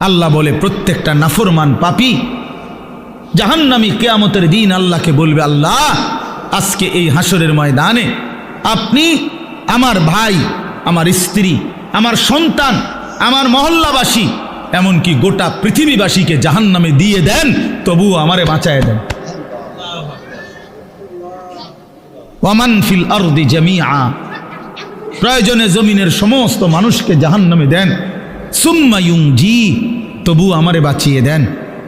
আল্লাহ বলে প্রত্যেকটা নাফরমান পাপী জাহান্নামী কিয়ামতের দিন আল্লাহকে বলবে, আল্লাহ আজকে এই হাসরের ময়দানে আপনি আমার ভাই, আমার স্ত্রী, আমার সন্তান, আমার মহল্লাবাসী, এমনকি গোটা পৃথিবীবাসীকে জাহান্নামে দিয়ে দেন, তবুও আমারে বাঁচায় দেন। ওয়ামান ফিল আরদি জামিআ, প্রয়োজনে জমিনের সমস্ত মানুষকে জাহান্নামে দেন, সুম্মা ইউনজি, তবু আমারে বাঁচিয়ে দেন।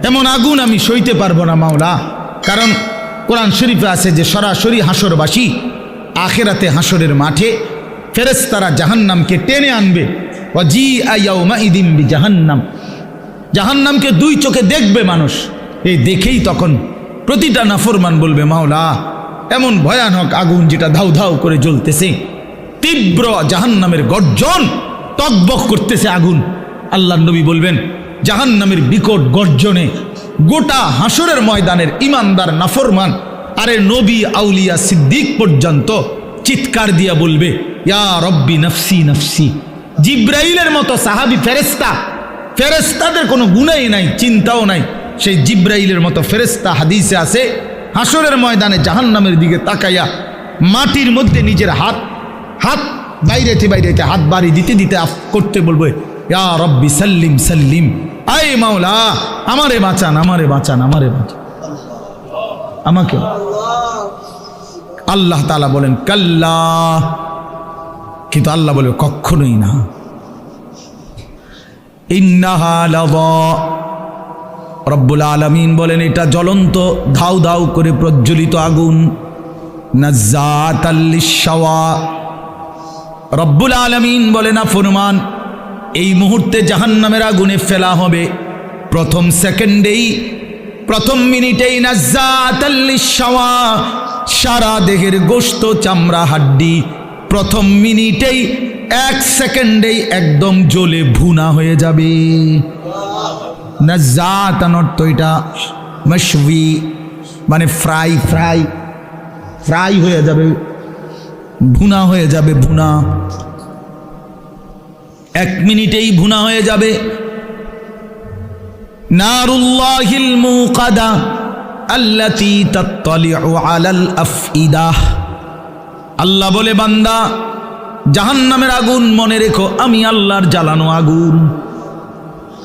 এমন আগুন আমি সইতে পারবো না মাওলা। কারণ কোরআন শরীফে আছে যে সরাসরি হাসরবাসী আখিরাতে হাসরের মাঠে ফেরেশতারা জাহান্নামকে টেনে আনবে। ওয়াজিআ ইয়াউমাইযিন বিজাহান্নাম, জাহান্নামকে দুই চোখে দেখবে মানুষ। এই দেখেই তখন প্রতিটা নাফরমান বলবে, মাওলা এমন ভয়ানক আগুন যেটা ধাউ ধাউ করে জ্বলতেছে, তীব্র জাহান্নামের গর্জন, টকবক করতেছে আগুন। আল্লাহর নবী বলবেন, জাহান্নামের বিকট গর্জনে গোটা হাসরের ময়দানের ইমানদার নাফরমান আরে নবী আউলিয়া সিদ্দিক পর্যন্ত চিৎকার দিয়া বলবে, ইয়া রব্বি নফসি নফসি। জিব্রাইলের মতো সাহাবী ফেরেশতা, ফেরেশতাদের কোনো গুনাহই নাই, চিন্তাও নাই, সেই জিব্রাইলের মতো ফেরেশতা হাদিসে আছে হাসরের ময়দানে জাহান্নামের দিকে তাকাইয়া মাটির মধ্যে নিজের হাত বাইরেতে হাত বাড়ি দিতে দিতে করতে বলবে, ইয়া রব্বি সাল্লিম সাল্লিম, আয় মাওলা আমারে বাঁচান, আমারে বাঁচান, আমারে বাঁচান, আমাকে। আল্লাহ তাআলা বলেন কাল্লা, কিন্তু আল্লাহ বলে কখনোই না। ইন্নাহা লাযা, রব্বুল আলামিন বলেন এটা জ্বলন্ত ধাউ ধাউ করে প্রজ্বলিত আগুন। নাজ্জাতাল লিশ-শাওয়া, রব্বুল আলামিন বলে না ফরমান এই মুহূর্তে জাহান্নামের আগুনে ফেলা হবে, প্রথম সেকেন্ডেই, প্রথম মিনিটেই নাজ্জাতাল লিশ-শাওয়া, সারা দেহের গোশত চামড়া হাড্ডি প্রথম মিনিটেই, এক সেকেন্ডেই একদম জ্বলে ভুনা হয়ে যাবে। নাজ্জাতান অর্থ এটা মাশওয়ি, মানে ফ্রাই ফ্রাই ফ্রাই হয়ে যাবে, ভুনা হয়ে যাবে, ভুনা এক মিনিটেই ভুনা হয়ে যাবে। নারুল্লাহিল মুকাদা আল্লাতী তাত্তালিউ আলাল আফইদাহ, আল্লাহ বলে বান্দা জাহান্নামের আগুন মনে রেখো আমি আল্লাহর জ্বালানো আগুন।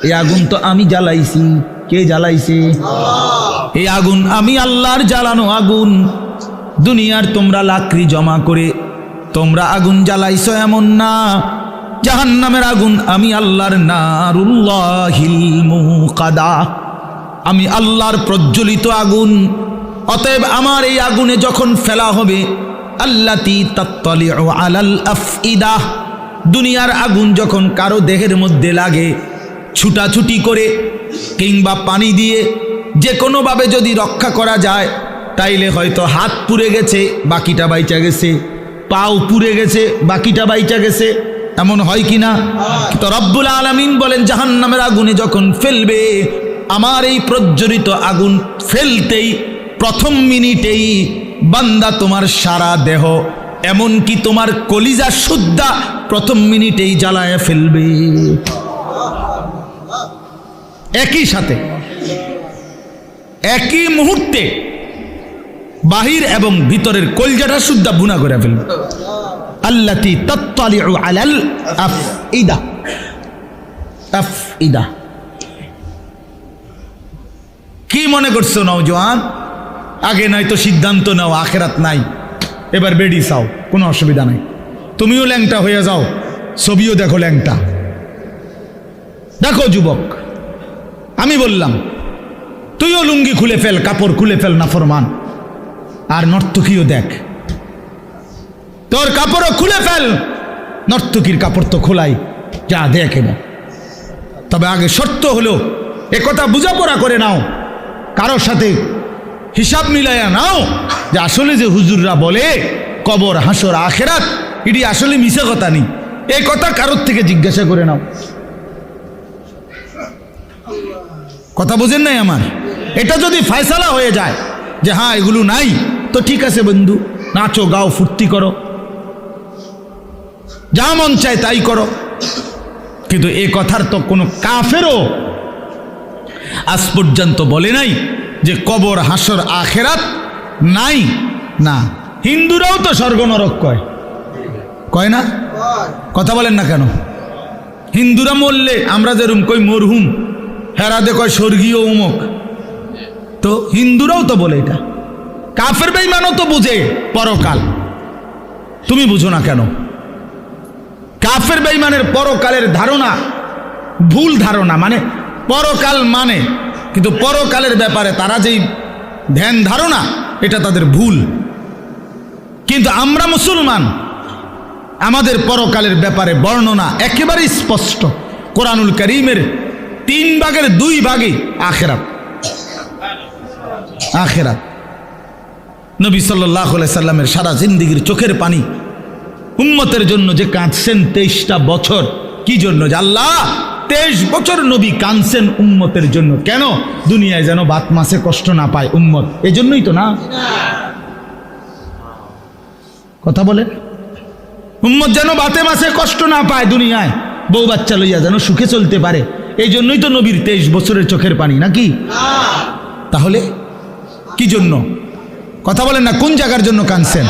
এই আগুন তো আমি জ্বালাইছি। কে জ্বালাইছে? এই আগুন আমি আল্লাহর জ্বালানো আগুন। দুনিয়ার তোমরা লাকড়ি জমা করে তোমরা আগুন জ্বালাইছো এমন না, জাহান্নামের আগুন আমি আল্লাহর, নারুল্লাহিল মুকাদা, আমি আল্লাহর প্রজ্বলিত আগুন। অতএব আমার এই আগুনে যখন ফেলা হবে, আল্লাতী তাত্তালিউ আলাল আফইদা, দুনিয়ার আগুন যখন কারো দেহের মধ্যে লাগে, ছুটাছুটি করে কিংবা পানি দিয়ে যে কোনোভাবে যদি রক্ষা করা যায়, তাইলে হয়তো হাত পুড়ে গেছে বাকিটা বাইচা গেছে, পাও পুড়ে গেছে বাকিটা বাইচা গেছে, এমন হয় কি না? তো রব্বুল আলামিন বলেন জাহান্নামের আগুনে যখন ফেলবে, আমার এই প্রজ্বলিত আগুন ফেলতেই প্রথম মিনিটেই বান্দা তোমার সারা দেহ, এমনকি তোমার কলিজা সুদ্ধা প্রথম মিনিটেই জ্বালায় ফেলবে। একই সাথে একই মুহূর্তে বাহির এবং ভিতরের কলিজাটা সুদ্ধা ভুনা করে ফেলবে। আল্লাতী তাত্তালিউ আলাল আফইদা, আফইদা। কি মনে করছো নওজোয়ান? আগে নয়তো সিদ্ধান্ত নাও আখেরাত নাই, এবার বেডি চাও, কোনো অসুবিধা নাই। তুমিও ল্যাংটা হয়ে যাও, ছবিও দেখো ল্যাংটা। দেখো যুবক, আমি বললাম তুইও লুঙ্গি খুলে ফেল, কাপড় খুলে ফেল নাফরমান, আর নর্তকীও দেখ, তোর কাপড়ও খুলে ফেল, নর্তকীর কাপড় তো খোলাই, যা দেখ এবার। তবে আগে শর্ত হলো একথা বুঝাপড়া করে নাও, কারোর সাথে হিসাব মিলাইয়া নাও যে আসলে যে হুজুররা বলে কবর হাসর আখেরাত, এটি আসলে মিছে কথা নেই, এই কথা কারোর থেকে জিজ্ঞাসা করে নাও। কথা বোঝেন নাই আমার? এটা যদি ফয়সালা হয়ে যায় যে হ্যাঁ এগুলো নাই, তো ঠিক আছে বন্ধু, নাচো গাও ফুর্তি করো, যা মন চায় তাই করো, কিন্তু এ কথার তো কোনো কাফেরও আজ পর্যন্ত বলে নাই যে কবর হাসর আখেরাত নাই। না, হিন্দুরাও তো স্বর্গ নরক কয়, কয় না? কথা বলেন না কেন? হিন্দুরা মরলে আমরা যেরকম কই মরহুম, হেরাদে কয় স্বর্গীয় উমুক। তো হিন্দুরাও তো বলে এটা। কাফের বেঈমানও তো বুঝে পরকাল, তুমি বুঝো না কেন? কাফের বেঈমানের পরকালের ধারণা ভুল ধারণা, মানে পরকাল মানে, কিন্তু পরকালের ব্যাপারে তারা যেই ধ্যান ধারণা এটা তাদের ভুল। কিন্তু আমরা মুসলমান, আমাদের পরকালের ব্যাপারে বর্ণনা একেবারে স্পষ্ট। কোরআনুল কারীমের 3 ভাগের 2 ভাগই আখিরাত। আখিরাত। নবী সাল্লাল্লাহু আলাইহি সাল্লামের সারা জিন্দেগীর চোখের পানি উম্মতের জন্য যে কাঁদছেন 23টা বছর, কি জন্য? যে আল্লাহ 23 বছর নবী কাঁদছেন উম্মতের জন্য। কেন? দুনিয়ায় যেন বাত মাসে কষ্ট না পায় উম্মত, এজন্যই তো না? কথা বলেন। উম্মত যেন বাতে মাসে কষ্ট না পায়, দুনিয়ায় বউ বাচ্চা লইয়া যেন সুখে চলতে পারে, এই জন্যই তো নবীর 23 বছরের চোখের পানি, নাকি? তাহলে কি জন্য? কথা বলেন না, কোন জায়গার জন্য কাঁদছেন?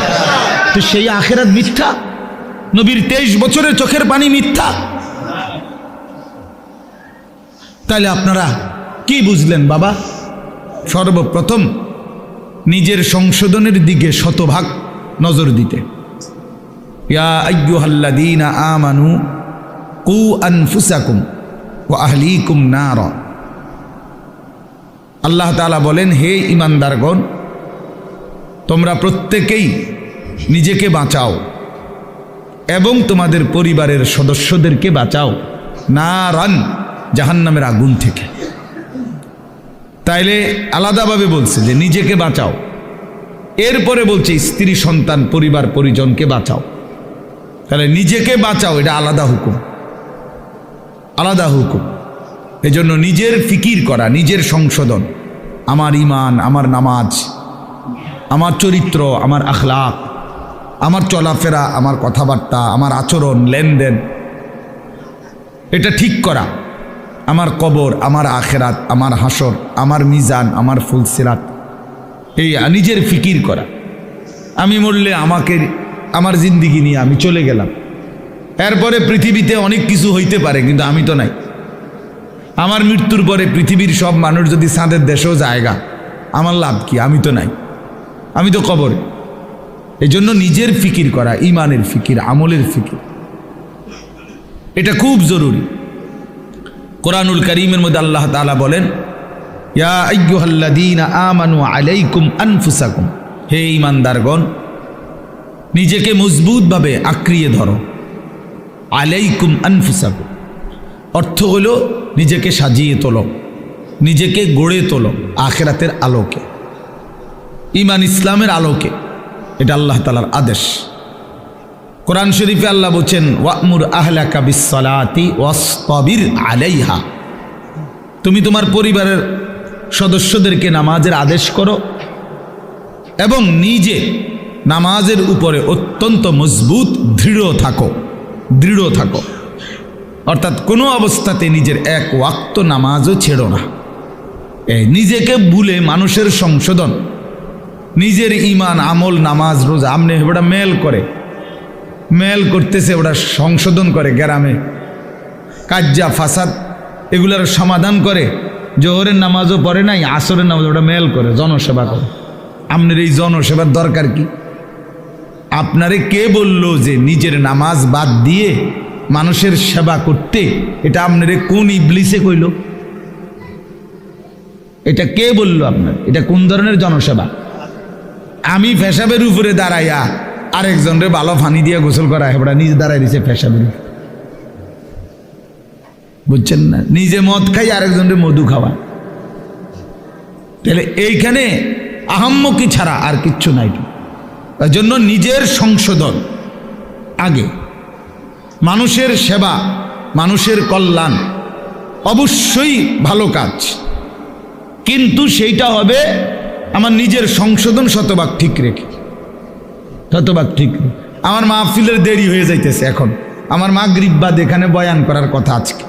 তো সেই আখিরাত মিথ্যা, নবীর 23 বছরের চোখের পানি মিথ্যা। তাহলে আপনারা কি বুঝলেন বাবা? সর্বপ্রথম নিজের সংশোধনের দিকে শতভাগ নজর দিতে। ইয়া আইয়ুহাল্লাযীনা আমানু কু আনফুসাকুম ওয়া আহলিকুম নারা। আল্লাহ তাআলা বলেন, হে ঈমানদারগণ, তোমরা প্রত্যেকেই নিজেকে বাঁচাও এবং তোমাদের পরিবারের সদস্যদেরকে বাঁচাও নারান, জাহান্নামের আগুন থেকে। তাইলে আলাদাভাবে বলছে যে নিজেকে বাঁচাও, এরপরে বলছে স্ত্রী সন্তান পরিবার পরিজনকে বাঁচাও। তাহলে নিজেকে বাঁচাও, এটা আলাদা হুকুম, আলাদা হুকুম। এজন্য নিজের ফিকির করা, নিজের সংশোধন, আমার ঈমান, আমার নামাজ, আমার চরিত্র, আমার আখলাক, আমার চলাফেরা, আমার কথাবার্তা, আমার আচরণ, লেনদেন, এটা ঠিক করা। আমার কবর, আমার আখেরাত, আমার হাসর, আমার মিজান, আমার ফুলসিরাত, এই নিজের ফিকির করা। আমি মরলে আমাকে, আমার জিন্দিগি নিয়ে আমি চলে গেলাম, এরপরে পৃথিবীতে অনেক কিছু হইতে পারে, কিন্তু আমি তো নাই। আমার মৃত্যুর পরে পৃথিবীর সব মানুষ যদি চাঁদের দেশেও জায়গা, আমার লাভ কি? আমি তো নাই, আমি তো কবরে। এই জন্য নিজের ফিকির করা, ইমানের ফিকির, আমলের ফিকির, এটা খুব জরুরি। কোরআনুল কারীমের মধ্যে আল্লাহ তাআলা বলেন, ইয়া আইয়ুহাল্লাযীনা আমানু আলাইকুম আনফুসাকুম, হে ঈমানদারগণ, নিজেকে মজবুতভাবে আঁকড়িয়ে ধরো। আলাইকুম আনফুসাকুম অর্থ হলো নিজেকে সাজিয়ে তোলো, নিজেকে গড়ে তোলো আখিরাতের আলোকে, ঈমান ইসলামের আলোকে। এটা আল্লাহ তাআলার আদেশ। কোরআন শরীফে আল্লাহ বলছেন, ওয়া'মুর আহলাকা বিস-সালাতি ওয়াসতাবির আলাইহা, তুমি তোমার পরিবারের সদস্যদেরকে নামাজের আদেশ করো এবং নিজে নামাজের উপরে অত্যন্ত মজবুত দৃঢ় থাকো, দৃঢ় থাকো। অর্থাৎ কোনো অবস্থাতে নিজের এক ওয়াক্ত নামাজও ছেড়ো না। নিজেকে ভুলে মানুষের সংশোধন, নিজের ঈমান, আমল, নামাজ, রোজা, আমনে ওটা মেল করে, মেল করতেছে, ওটা সংশোধন করে, গ্রামে কাজ্জা ফাসাদ এগুলার সমাধান করে। জোহরের নামাজও পড়ে নাই, আসরের নামাজ, ওটা মেল করে, জনসেবা করে। আপনার এই জনসেবার দরকার কি? আপনারে কে বলল যে নিজের নামাজ বাদ দিয়ে মানুষের সেবা করতে? এটা আপনারে কোন ইবলিসে কইল? এটা কে বলল আপনার? এটা কোন ধরনের জনসেবা? আমি পেশাবের উপরে দাঁড়াইয়া আরেকজনরে ভালো পানি দিয়ে গোসল করা, হেবড়া নিজে দাঁড়াই দিছে পেশাবের, বুঝছেন না? নিজে মদ খাই, আরেকজনরে মধু খাওয়া। তাহলে এইখানে আহাম্মকি ছাড়া আর কিচ্ছু নাই। তার জন্য নিজের সংশোধন আগে, মানুষের সেবা, মানুষের কল্যাণ অবশ্যই ভালো কাজ, কিন্তু সেইটা হবে আমার নিজের সংশোধন শতভাগ ঠিক রেখে, শতভাগ ঠিক। আমার মাহফিলের দেরি হয়ে যাইতেছে, এখন আমার মাগরিব বাদ এখানে বয়ান করার কথা। আজকে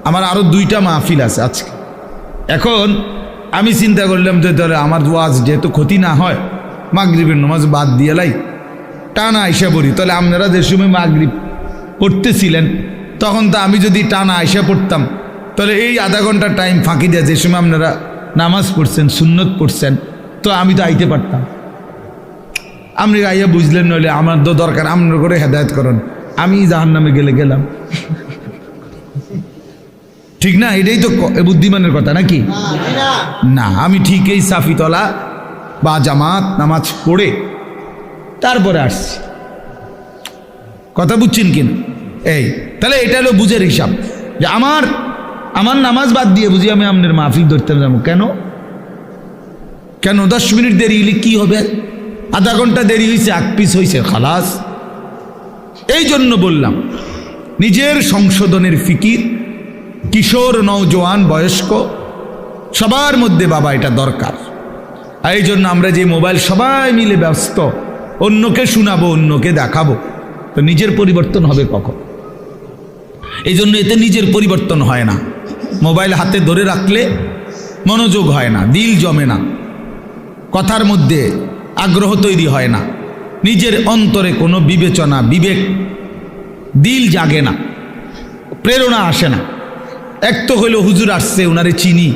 আমার আরো 2টা মাহফিল আছে, আজকে এখন আমি চিন্তা করলাম যে তাহলে আমার ওয়াজ যেহেতু ক্ষতি না হয়, মাগরিবের নামাজ বাদ দিয়ে লাই, টানা আইসা পড়ি। তাহলে আপনারা যে সময় মাগরিব পড়তেছিলেন তখন তো আমি যদি টানা আইসা পড়তাম, তাহলে এই আধা ঘন্টা টাইম ফাঁকি দেয় যে সময় আপনারা নামাজ পড়ছেন, সুন্নত পড়ছেন, তো আমি তো আইতে পারতাম। আপনি আইয়া বুঝলেন, নইলে আমার তো দরকার আপনার করে হেদায়েত করেন, আমি জাহান্নামে গেলে গেলাম। ঠিক না? এটাই তো বুদ্ধিমানের কথা নাকি? না, আমি ঠিক এই সাফিতলা বা জামাত নামাজ পড়ে তারপরে আসছি। কথা বুঝছেন কিনা? এই তাহলে এটা হলো বুঝের হিসাব যে আমার নামাজ বাদ দিয়ে বুঝি আমি আপনার মাহফিল ধরতে যাবো। কেন 10 মিনিট দেরি হলে কি হবে? আধা ঘন্টা দেরি হয়েছে, এক পিস হয়েছে, খালাস। এই জন্য বললাম নিজের সংশোধনের ফিকির কিশোর, নওজোয়ান, বয়স্ক সবার মধ্যে বাবা এটা দরকার। এই জন্য আমরা যে মোবাইল সবাই মিলে ব্যস্ত, অন্যকে শোনাবো, অন্যকে দেখাবো, তো নিজের পরিবর্তন হবে কখন? এই জন্য এতে নিজের পরিবর্তন হয় না। মোবাইল হাতে ধরে রাখলে মনোযোগ হয় না, দিল জমে না, কথার মধ্যে আগ্রহ তৈরি হয় না, নিজের অন্তরে কোনো বিবেচনা, বিবেক, দিল জাগে না, প্রেরণা আসে না। এক তো হইলো হুজুর আসছে, ওনারে চিনি,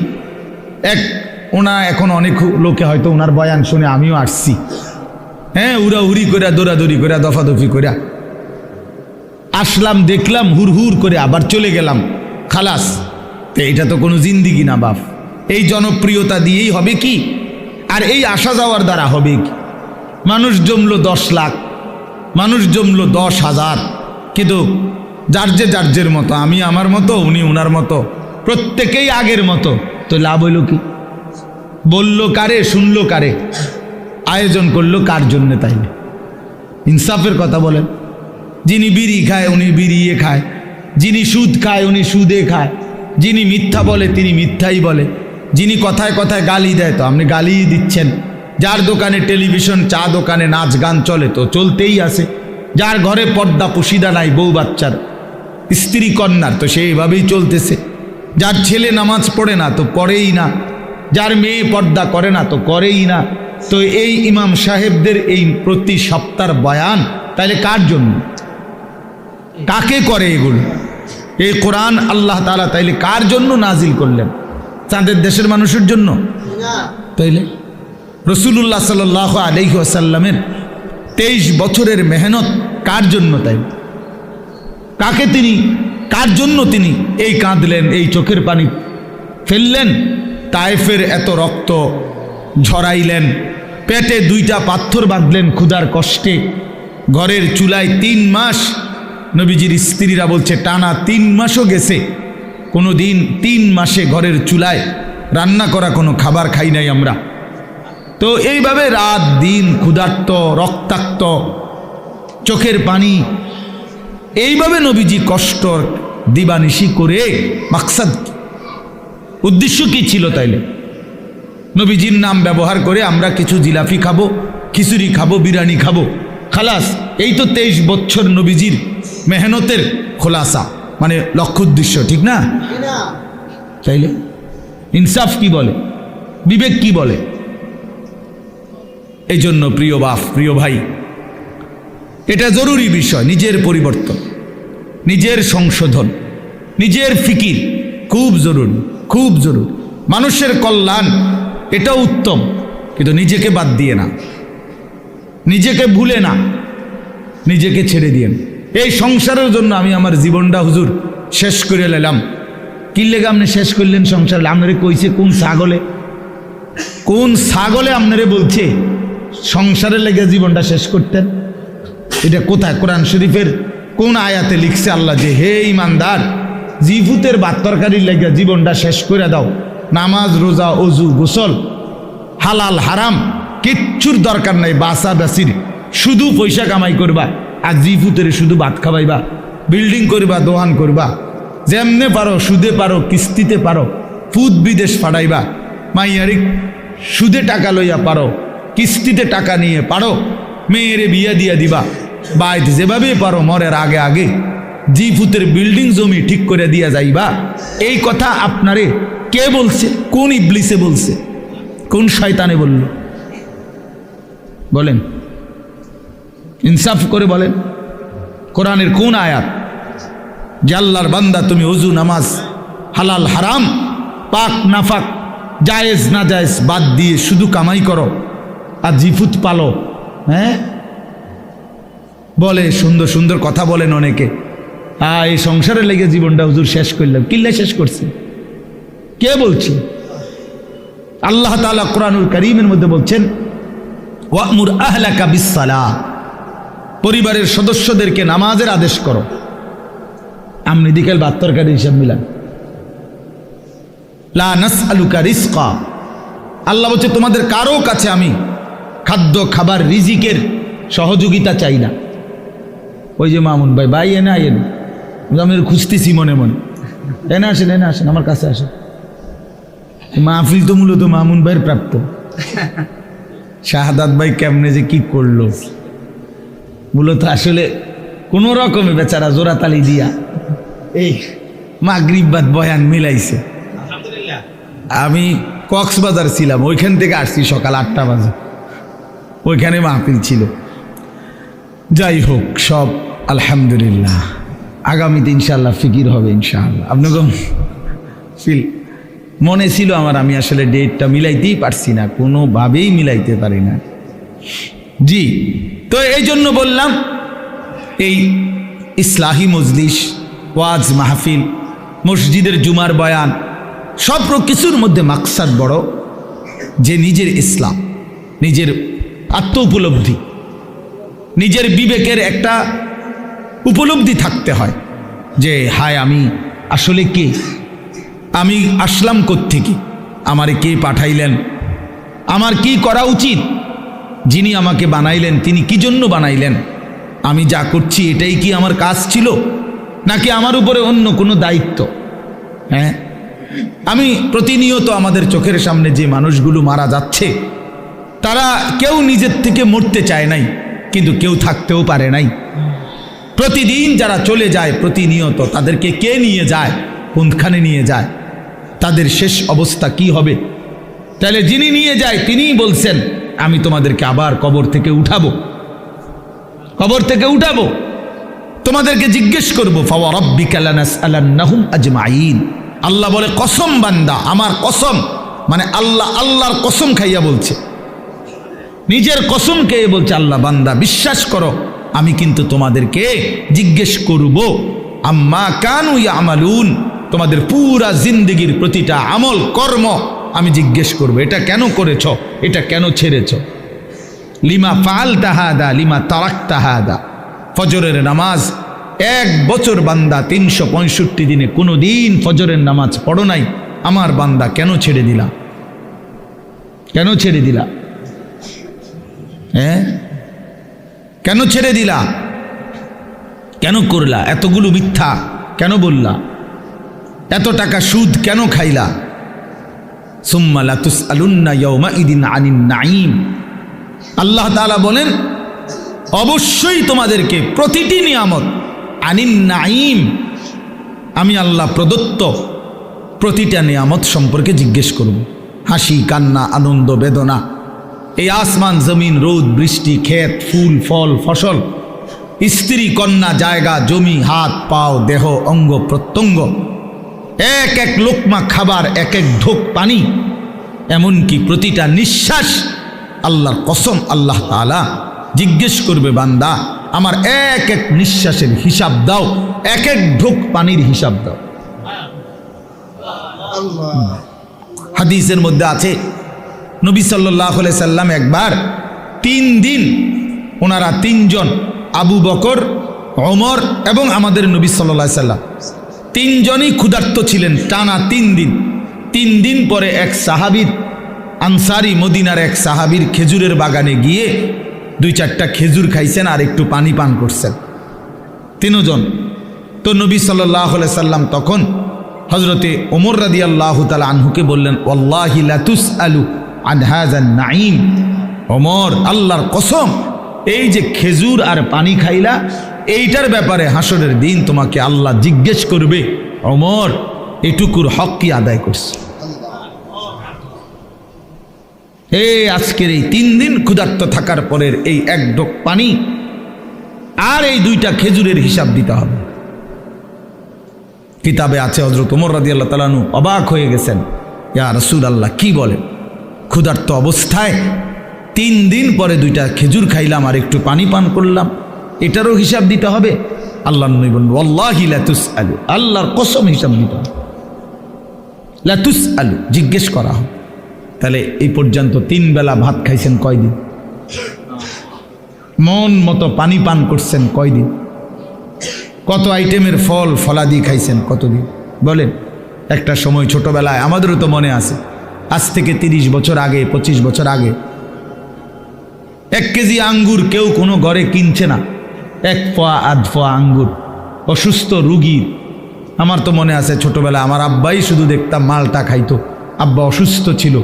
এখন অনেক লোকে হয়তো ওনার বয়ান শুনে আমিও আসছি, হ্যাঁ, উড়াউড়ি করে, দৌড়াদৌড়ি করে, দফাদফি করে আসলাম, দেখলাম, হুড় করে আবার চলে গেলাম, খালাস। তো এটা তো কোনো জিন্দিগি না বাপ। এই জনপ্রিয়তা দিয়েই হবে কি? আর এই আসা যাওয়ার দ্বারা হবে কি? মানুষ জমলো 10 লাখ, মানুষ জমলো 10,000, কিন্তু যার মতো, আমি আমার মতো, উনি উনার মতো, প্রত্যেকেই আগের মতো, তো লাভ হইল কি? বললো কারে, শুনলো কারে, আয়োজন করলো কার জন্যে? তাই না? ইনসাফের কথা বলেন। যিনি বিড়ি খায় উনি বিড়িয়ে খায়, যিনি সুদ খায় উনি সুদে খায়, যিনি মিথ্যা বলে তিনি মিথ্যাই বলে, যিনি কথায় কথায় গালি দেয় তো আপনি গালিই দিচ্ছেন, যার দোকানে টেলিভিশন, চা দোকানে নাচ গান চলে তো চলতেই আছে, যার ঘরে পর্দা পুশিদা নাই, বউ বাচ্চার, স্ত্রী কন্যার, তো সেইভাবেই চলতেছে, যার ছেলে নামাজ পড়ে না তো পড়েই না, যার মেয়ে পর্দা করে না তো করেই না। তো এই ইমাম সাহেবদের এই প্রতি সপ্তাহের বয়ান তাহলে কার জন্য? কাকে করে এগুলো? এই কোরআন আল্লাহ তাআলা তাইলে কার জন্য নাজিল করলেন? তাদের দেশের মানুষের জন্য? তাইলে রাসূলুল্লাহ সাল্লাল্লাহু আলাইহি ওয়াসাল্লামের 23 বছরের মেহনত কার জন্য? তাই কার জন্য তিনি এই কাঁদলেন, এই চোখের পানি ফেললেন, তায়েফের এত রক্ত ঝরাইলেন, পেটে 2টা পাথর বাঁধলেন ক্ষুধার কষ্টে, ঘরের চুলায় 3 মাস, নবীজির স্ত্রীরা বলছে টানা 3 মাসও গেছে, কোনো দিন 3 মাসে ঘরের চুলায় রান্না করা কোনো খাবার খাই নাই আমরা। তো এইভাবে রাত দিন ক্ষুধার্ত, রক্তাক্ত, চোখের পানি, এইভাবে নবীজি কষ্ট দিবানিশি করে, মাকসাদ উদ্দেশ্য কি ছিল? তাইলে নবীজির নাম ব্যবহার করে আমরা কিছু জিলাপি খাবো, খিচুড়ি খাবো, বিরিয়ানি খাবো, খালাস। এই তো 23 বছর নবীজির মেহনতের খোলাসা, মানে লক্ষ্য উদ্দেশ্য, ঠিক না? তাইলে ইনসাফ কি বলে, বিবেক কি বলে? এই জন্য প্রিয় বাপ, প্রিয় ভাই, এটা জরুরি বিষয়। নিজের পরিবর্তন, নিজের সংশোধন, নিজের ফিকির খুব জরুরি, খুব জরুরি। মানুষের কল্যাণ এটা উত্তম, কিন্তু নিজেকে বাদ দিয়ে না, নিজেকে ভুলে না, নিজেকে ছেড়ে দিয়ে না। এই সংসারের জন্য আমি আমার জীবনটা হুজুর শেষ করে নিলাম। কি লেগে আপনি শেষ করলেন সংসার? আপনারে কইছে কোন ছাগলে আপনারে বলছে সংসারের লেগে জীবনটা শেষ করতেন? এটা কোথায়? কোরআন শরীফের কোন আয়াতে লিখছে আল্লাহ যে হে ইমানদার, জিফুতের ভাত তরকারির লেগে জীবনটা শেষ করে দাও, নামাজ, রোজা, অজু, গোসল, হালাল হারাম কিচ্ছুর দরকার নাই, বাসা বাসির, শুধু পয়সা কামাই করবা আর জিফুতের শুধু ভাত খাবাইবা, বিল্ডিং করবা, দোকান করবা, যেমনে পারো সুদে পারো, কিস্তিতে পারো, ফুদ বিদেশ ফাটাইবা, মাইয়ারি সুদে টাকা লইয়া পারো, কিস্তিতে টাকা নিয়ে পারো, মেয়েরে বিয়া দিয়া দিবা, বাইত যেভাবে পারো মরের আগে আগে জিফুতের বিল্ডিং জমি ঠিক করে দিয়া যাইবা। এই কথা আপনারে কে বলছে? কোন ইবলিসে বলছে? কোন শয়তানে বলল? বলেন, ইনসাফ করে বলেন, কোরআনের কোন আয়াত যে আল্লাহর বান্দা তুমি ওযু নামাজ হালাল হারাম পাক নাফাক জায়েজ না জায়েজ বাদ দিয়ে শুধু কামাই করো আর জিফুত পালো? হ্যাঁ, বলে সুন্দর সুন্দর কথা বলেন অনেকে, এই সংসারে লেগে জীবনটা হুজুর শেষ করলাম। কিল্লা শেষ করছে? কে বলছে? আল্লাহ তাআলা কোরআনুল কারীমের মধ্যে বলছেন, ওয়া'মুর আহলাকা বিসসালাহ, পরিবারের সদস্যদেরকে নামাজের আদেশ করো। আমনি দিকেল ভাত তরকারি হিসাব মিলান। লা নাসআলুকা রিজকা, আল্লাহ বলছে তোমাদের কারো কাছে আমি খাদ্য খাবার রিজিকের সহযোগিতা চাই না। ওই যে মামুন ভাই, ভাই এনে আইন, আমি খুঁজতেছি মনে মনে, এনে আসেন, এনে আসেন, আমার কাছে আসেন। মাহফিল তো মূলত মামুন ভাইয়ের প্রাপ্ত। শাহাদাত ভাই কেমনে যে কি করলো, মূলত আসলে কোন রকমে বেচারা জোড়াতালি দিয়া এই মাগরিব বাদ বয়ান মিলাইছে। আমি কক্সবাজার ছিলাম, ওইখান থেকে আসছি সকাল 8টা বাজে, ওইখানে মাহফিল ছিল। যাই হোক, সব আলহামদুলিল্লাহ, আগামীতে ইনশাআল্লাহ ফিকির হবে ইনশাআল্লাহ। আপনাকে ফিল মনে ছিল আমার, আমি আসলে ডেটটা মিলাইতেই পারছি না, কোনোভাবেই মিলাইতে পারি না। জি, তো এই জন্য বললাম, এই ইসলাহি মজলিস, ওয়াজ মাহফিল, মসজিদের জুমার বয়ান, সব কিছুর মধ্যে মাকসাদ বড় যে নিজের ইসলাম, নিজের আত্ম উপলব্ধি, নিজের বিবেকের একটা উপলব্ধি থাকতে হয় যে হায় আমি আসলে কে, আমি আসলাম কোত্থেকে, আমারে কে পাঠাইলেন, আমার কি করা উচিত, যিনি আমাকে বানাইলেন তিনি কি জন্য বানাইলেন, আমি যা করছি এটাই কি আমার কাজ ছিল নাকি আমার উপরে অন্য কোনো দায়িত্ব। হ্যাঁ, আমি প্রতিনিয়ত আমাদের চোখের সামনে যে মানুষগুলো মারা যাচ্ছে, তারা কেউ নিজের থেকে মরতে চায় নাই, কিন্তু কেউ থাকতেও পারে নাই। প্রতিদিন যারা চলে যায় প্রতিনিয়ত, তাদেরকে কে নিয়ে যায়, কোনখানে নিয়ে যায়, তাদের শেষ অবস্থা কি হবে? তাহলে যিনি নিয়ে যায় তিনিই বলছেন আমি তোমাদেরকে আবার কবর থেকে উঠাবো, কবর থেকে উঠাবো, তোমাদেরকে জিজ্ঞেস করবো। ফাওয়ারাব্বিকা লানাসআলান্নাহুম আজমাইন, আল্লাহ বলে কসম বান্দা, আমার কসম, মানে আল্লাহ আল্লাহর কসম খাইয়া বলছে, নিজের কসম খেয়ে বলছে, আল্লাহ বান্দা বিশ্বাস করো আমি কিন্তু তোমাদেরকে জিজ্ঞেস করব, আম্মা কানু ইয়ামালুন, তোমাদের পুরা জিন্দেগির প্রতিটা আমল কর্ম আমি জিজ্ঞেস করব, এটা কেন করেছ, এটা কেন ছেড়েছ, লিমা ফাআলতা হাদা লিমা তারাকতা হাদা। ফজরের নামাজ 1 বছর বান্দা 365 দিনে কোনো দিন ফজরের নামাজ পড়ো নাই, আমার বান্দা কেন ছেড়ে দিলা, কেন ছেড়ে দিলা? হ্যাঁ, কেন ছেড়ে দিলা, কেন করলা, এতগুলো মিথ্যা কেন বললা, এত টাকা সুদ কেন খাইলা? সুম্মা লাতুসআলুন্না ইয়াওমাইদিন আনিন নাঈম, আল্লাহ তাআলা বলেন অবশ্যই তোমাদেরকে প্রতিটি নিয়ামত, আনিন নাঈম, আমি আল্লাহ প্রদত্ত প্রতিটা নিয়ামত সম্পর্কে জিজ্ঞেস করব। হাসি কান্না আনন্দ বেদনা, এই আসমান জমিন রোদ বৃষ্টি ক্ষেত ফুল ফল ফসল, স্ত্রী কন্যা জায়গা জমি হাত পাও দেহ অঙ্গ প্রত্যঙ্গ, এক এক লোকমা খাবার, এক এক ঢোক পানি, এমনকি প্রতিটা নিঃশ্বাস, আল্লাহর কসম আল্লাহ তাআলা জিজ্ঞেস করবে বান্দা আমার এক এক নিঃশ্বাসের হিসাব দাও, এক এক ঢোক পানির হিসাব দাও। হাদিসের মধ্যে আছে নবী সাল্লাল্লাহু আলাইহি সাল্লাম একবার 3 দিন, ওনারা 3 জন, আবু বকর, ওমর এবং আমাদের নবী সাল্লাল্লাহু আলাইহি সাল্লাম 3 জনই ক্ষুধার্ত ছিলেন টানা 3 দিন। 3 দিন পরে এক সাহাবীর, আনসারি মদিনার এক সাহাবীর খেজুরের বাগানে গিয়ে 2-4টা খেজুর খাইছেন আর একটু পানি পান করছেন, 3 জন। তো নবী সাল্লাল্লাহু আলাইহি সাল্লাম তখন হযরতে ওমর রাদিয়াল্লাহু তাআলা আনহুকে বললেন, ওয়াল্লাহি লা তুসআলু আন হাযান নাঈম, ওমর আল্লাহর কসম এই যে খেজুর আর পানি খাইলা এইটার ব্যাপারে হাসরের দিন তোমাকে আল্লাহ জিজ্ঞেস করবে, ওমর এটুকুর হক কি আদায় করছে? আজকের এই 3 দিন ক্ষুধার্ত থাকার পরের এই 1 ঢোক পানি আর এই 2টা খেজুরের হিসাব দিতে হবে। কিতাবে আছে হযরত ওমর রাদিয়াল্লাহু তাআলা আনহু অবাক হয়ে গেছেন, ইয়া রাসূলুল্লাহ কি বলেন, ক্ষুধার্ত অবস্থায় 3 দিন পরে 2টা খেজুর খাইলাম আর একটু পানি পান করলাম, এটারও হিসাব দিতে হবে? আল্লাহর নবী বলেন, ওয়াল্লাহি লা তুসআলু, আল্লাহর কসম হিসাব দিতে হবে। লা তুসআলু, জিজ্ঞেস করা হবে। তাহলে এই পর্যন্ত 3 বেলা ভাত খাইছেন কয়দিন? মন মতো পানি পান করছেন কয়দিন? কত আইটেমের ফল ফলাদি খাইছেন কতদিন? বলেন। একটা সময় ছোটবেলায় আমাদেরও তো মনে আছে, আজ থেকে 30 বছর আগে 25 বছর আগে 1 কেজি আঙ্গুর কেউ কোনো ঘরে কিনছে না, 1 পোয়া 1/2 পোয়া আঙ্গুর। অসুস্থ রুগী, আমার তো মনে আছে ছোটবেলায় আমার আব্বাই শুধু দেখতাম মালটা খাইতো, আব্বা অসুস্থ ছিল,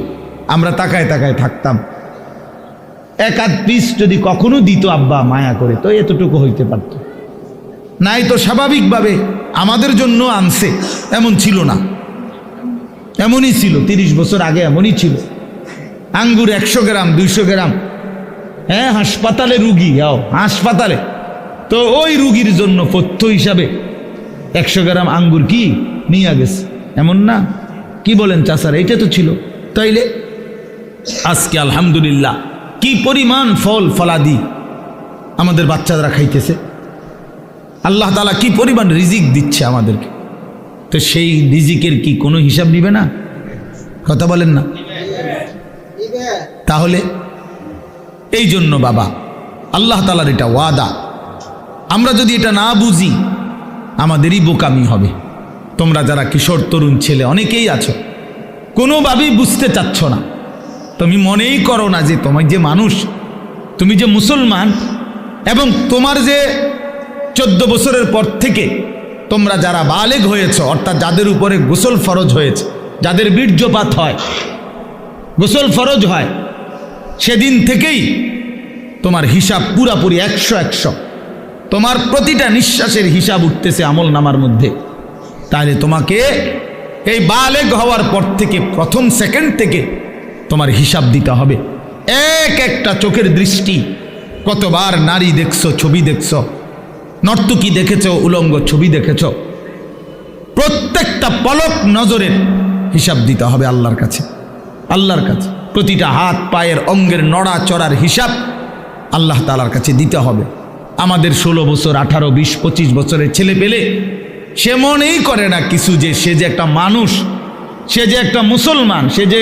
আমরা তাকায় তাকায় থাকতাম। 1-8 পিস যদি কখনো দিত আব্বা মায়া করে, তো এতটুকু হইতে পারত, নাই তো স্বাভাবিকভাবে আমাদের জন্য আনছে, এমন ছিল না। এমনই ছিল 30 বছর আগে, এমনই ছিল। আঙ্গুর 100 গ্রাম 200 গ্রাম, হ্যাঁ হাসপাতালে রুগী, হাসপাতালে তো ওই রুগীর জন্য পথ্য হিসাবে 100 গ্রাম আঙ্গুর কি নিয়ে গেছে, এমন না? কি বলেন চাচার, এইটা তো ছিল। তাইলে আজকে আলহামদুলিল্লাহ কি পরিমাণ ফল ফলাদি আমাদের বাচ্চারা খাইতেছে, আল্লাহ তাআলা কি পরিমাণ রিজিক দিচ্ছে আমাদেরকে, তো সেই রিজিকের কি কোনো হিসাব নিবে না? কথা বলেন না? তাহলে এই জন্য বাবা, আল্লাহ তাআলার এটা ওয়াদা, আমরা যদি এটা না বুঝি আমাদেরই বোকামি হবে। তোমরা যারা কিশোর তরুণ ছেলে অনেকেই আছো, কোনোভাবেই বুঝতে চাচ্ছ না, তুমি মনেই করো না যে তোমার যে মানুষ, তুমি যে মুসলমান, এবং তোমার যে 14 বছরের পর থেকে তোমরা যারা বালেগ হয়েছ, অর্থাৎ যাদের উপরে গোসল ফরজ হয়েছে, যাদের বীর্যপাত হয়, গোসল ফরজ হয়, সেদিন থেকেই তোমার হিসাব পুরাপুরি 100 তোমার প্রতিটা নিঃশ্বাসের হিসাব উঠতেছে আমল নামার মধ্যে। তাহলে তোমাকে এই বালেগ হওয়ার পর থেকে প্রথম সেকেন্ড থেকে তোমার হিসাব দিতে হবে। একটা চোখের দৃষ্টি, কতবার নারী দেখছো, ছবি দেখছো, নর্তকী দেখেছো, উলঙ্গ ছবি দেখেছো, প্রত্যেকটা পলক নজরের হিসাব দিতে হবে আল্লাহর কাছে। আল্লাহর কাছে প্রতিটা হাত পায়ের অঙ্গের নড়া চড়ার হিসাব আল্লাহ তাআলার কাছে দিতে হবে। আমাদের 16 বছর 18 20 25 বছরের ছেলে পেলে সে মনেই করে না কিছু, যে সে যে একটা মানুষ, সে যে একটা মুসলমান, সে যে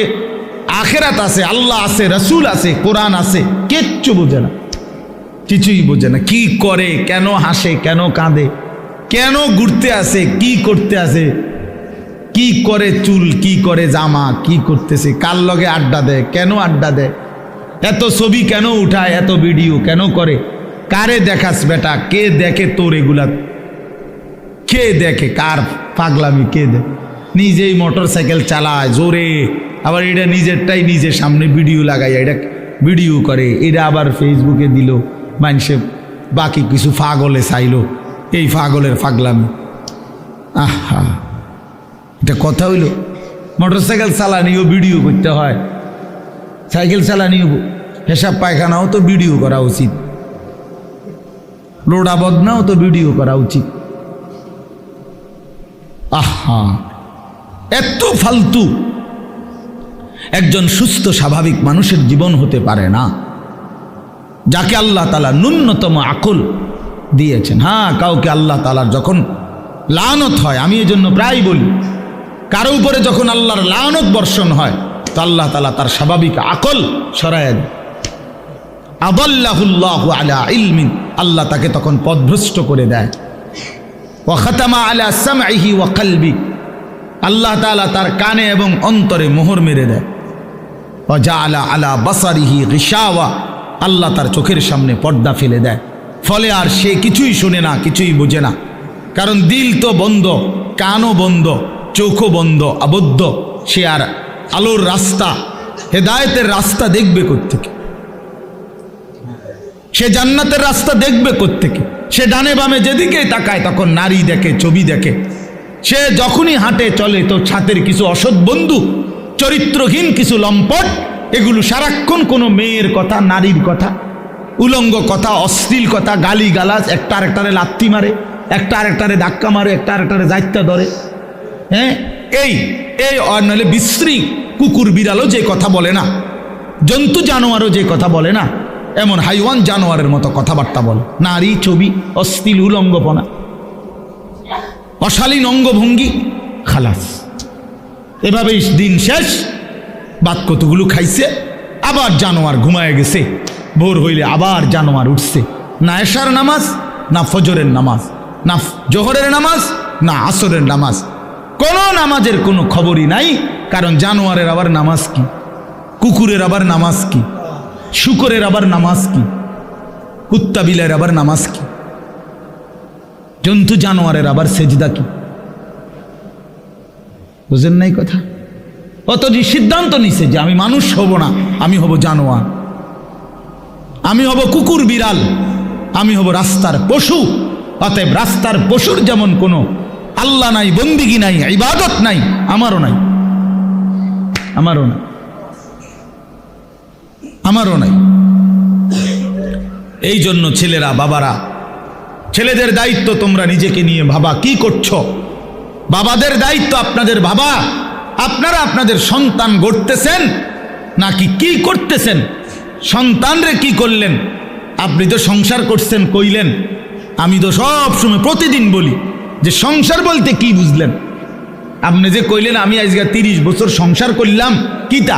আখেরাত আছে, আল্লাহ আছে, রসুল আছে, কোরআন আছে, কিচ্ছু বোঝে না, কিছুই বোঝে না। কি করে, কেন হাসে, কেন কাঁদে, কেন ঘুরতে আসে, কি করতে আসে, কি করে চুল, কি করে জামা, কি করতেছে, কার লগে আড্ডা দেয়, কেন আড্ডা দেয়, এত ছবি কেন উঠায়, এত ভিডিও কেন করে, কারে দেখাস বেটা, কে দেখে তোর এগুলা, কে দেখে, কার পাগলামি কে দেখে, নিজেই মোটর সাইকেল চালায় জোরে, আবার এটা নিজেরটাই নিজের সামনে ভিডিও লাগাই, এটা ভিডিও করে, এটা আবার ফেসবুকে দিল, মানুষে বাকি কিছু পাগলে চাইলো, এই পাগলের পাগলামি। আহা, এটা কথা হইল? মোটর সাইকেল চালানিও ভিডিও করতে হয়, সাইকেল চালানিও, পেশাব পায়খানাও তো ভিডিও করা উচিত, লোডা বদনাও তো ভিডিও করা উচিত। আহা, এত ফালতু একজন সুস্থ স্বাভাবিক মানুষের জীবন হতে পারে না, যাকে আল্লাহ তাআলা ন্যূনতম আকল দিয়েছেন। হ্যাঁ, কাউকে আল্লাহ তাআলার যখন লানত হয়, আমি এই জন্য প্রায় বলি, কারো উপরে যখন আল্লাহর লানত বর্ষণ হয়, তো আল্লাহ তাআলা তার স্বাভাবিক আকল সরায় দেয়। আদাল্লাহুল্লাহু আলা ইলমিন, আল্লাহ তাকে তখন পথভ্রষ্ট করে দেয়। ওয়া খাতামা আলা সামঈহি ওয়া কলবি, আল্লাহ তাআলা তার কানে এবং অন্তরে মোহর মেরে দেয়। ওয়া জাআলা আলা বাসারিহি গিশাওয়া, আল্লাহ তার চোখের সামনে পর্দা ফেলে দেয়, ফলে আর সে কিছুই শুনে না, কিছুই বোঝে না, কারণ দিল তো বন্ধ, কানও বন্ধ, চোখও বন্ধ, আবদ্ধ। সে আর আলোর রাস্তা, হেদায়েতের রাস্তা দেখবে কোত্থেকে? সে জান্নাতের রাস্তা দেখবে কোত্থেকে? সে ডানে বামে যেদিকেই তাকায় তখন নারী দেখে, ছবি দেখে। সে যখনই হাঁটে চলে তো ছাতের কিছু অসৎ বন্ধু, চরিত্রহীন কিছু লম্পট এগুলো সারাক্ষণ কোনো মেয়ের কথা, নারীর কথা, উলঙ্গ কথা, অশ্লীল কথা, গালি গালাজ, একটা আরেকটারে লাত্তি মারে, একটা আরেকটারে ধাক্কা মারে, একটা আরেকটারে দায়িত্ব ধরে। হ্যাঁ, এই এই নইলে বিশ্রী কুকুর বিড়ালও যে কথা বলে না, জন্তু জানোয়ারও যে কথা বলে না, এমন হাইওয়ান জানোয়ারের মতো কথাবার্তা বলে। নারী, ছবি, অশ্লীল উলঙ্গপনা, অশালীন অঙ্গভঙ্গি, খালাস। এভাবেই দিন শেষ। বাদ কতগুলো খাইছে, আবার জানোয়ার ঘুমায় গেছে। ভোর হইলে আবার জানোয়ার উঠছে। না এশার নামাজ, না ফজরের নামাজ, না জোহরের নামাজ, না আসরের নামাজ, কোনো নামাজের কোনো খবরই নাই। কারণ জানোয়ারের আবার নামাজ কি, কুকুরের আবার নামাজ কি, শুকরের আবার নামাজ কি, কুত্তা বিলের আবার নামাজ কি, জন্তু জানোয়ারের আবার সেজদা কি? বুঝেন নাই কথা? অতএব সিদ্ধান্ত নিছে যে আমি মানুষ হব না, আমি হব জানোয়ার, আমি হব কুকুর বিড়াল, আমি হব রাস্তার পশু। অতএব রাস্তার পশুর যেমন কোনো আল্লাহ নাই, বন্দিগি নাই, ইবাদত নাই, আমারও নাই, আমারও নাই, আমারও নাই। এই জন্য ছেলেরা, বাবারা, ছেলেদের দায়িত্ব তোমরা নিজেকে নিয়ে ভাবা কি করছো। বাবাদের দায়িত্ব আপনাদের ভাবা আপনারা আপনাদের সন্তান গড়তেছেন নাকি কি করতেছেন। সন্তানরে কি করলেন? আপনি তো সংসার করছেন কইলেন। আমি তো সব সময় প্রতিদিন বলি যে সংসার বলতে কি বুঝলেন? আপনি যে কইলেন আমি আজকে 30 বছর সংসার করলাম, কিতা?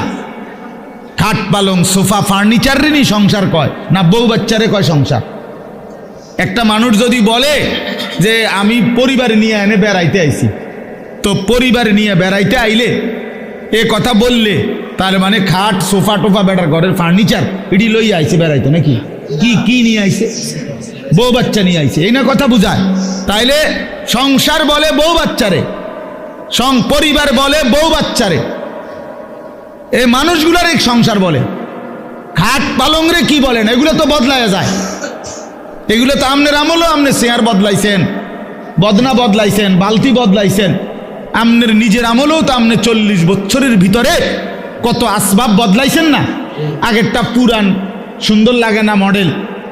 খাট পালং সোফা ফার্নিচার রেনি সংসার কয় না বউ বাচ্চারে কয় সংসার? একটা মানুষ যদি বলে যে আমি পরিবার নিয়ে এনে বেড়াইতে আইছি, তো পরিবার নিয়ে বেড়াইতে আইলে এ কথা বললে তার মানে খাট সোফা টোফা বেটার ঘরের ফার্নিচার এটি লইয়া আইছে বেড়াইতে, নাকি? কি কি নিয়ে আইছে? বউ বাচ্চা নিয়ে আইছে, এই না কথা বুঝায়। তাইলে সংসার বলে বউ বাচ্চারে, পরিবার বলে বউ বাচ্চারে, এই মানুষগুলার এক সংসার বলে। খাট পালংরে কি বলেন? এগুলো তো বদলায়া যায়। এগুলো তো আমনের আমলও আপনি চেয়ার বদলাইছেন, বদনা বদলাইছেন, বালতি বদলাইছেন। আমনের নিজের আমলেও তো আপনি 40 বছরের ভিতরে কত আসবাব বদলাইছেন না? আগেরটা পুরান সুন্দর লাগে না, মডেল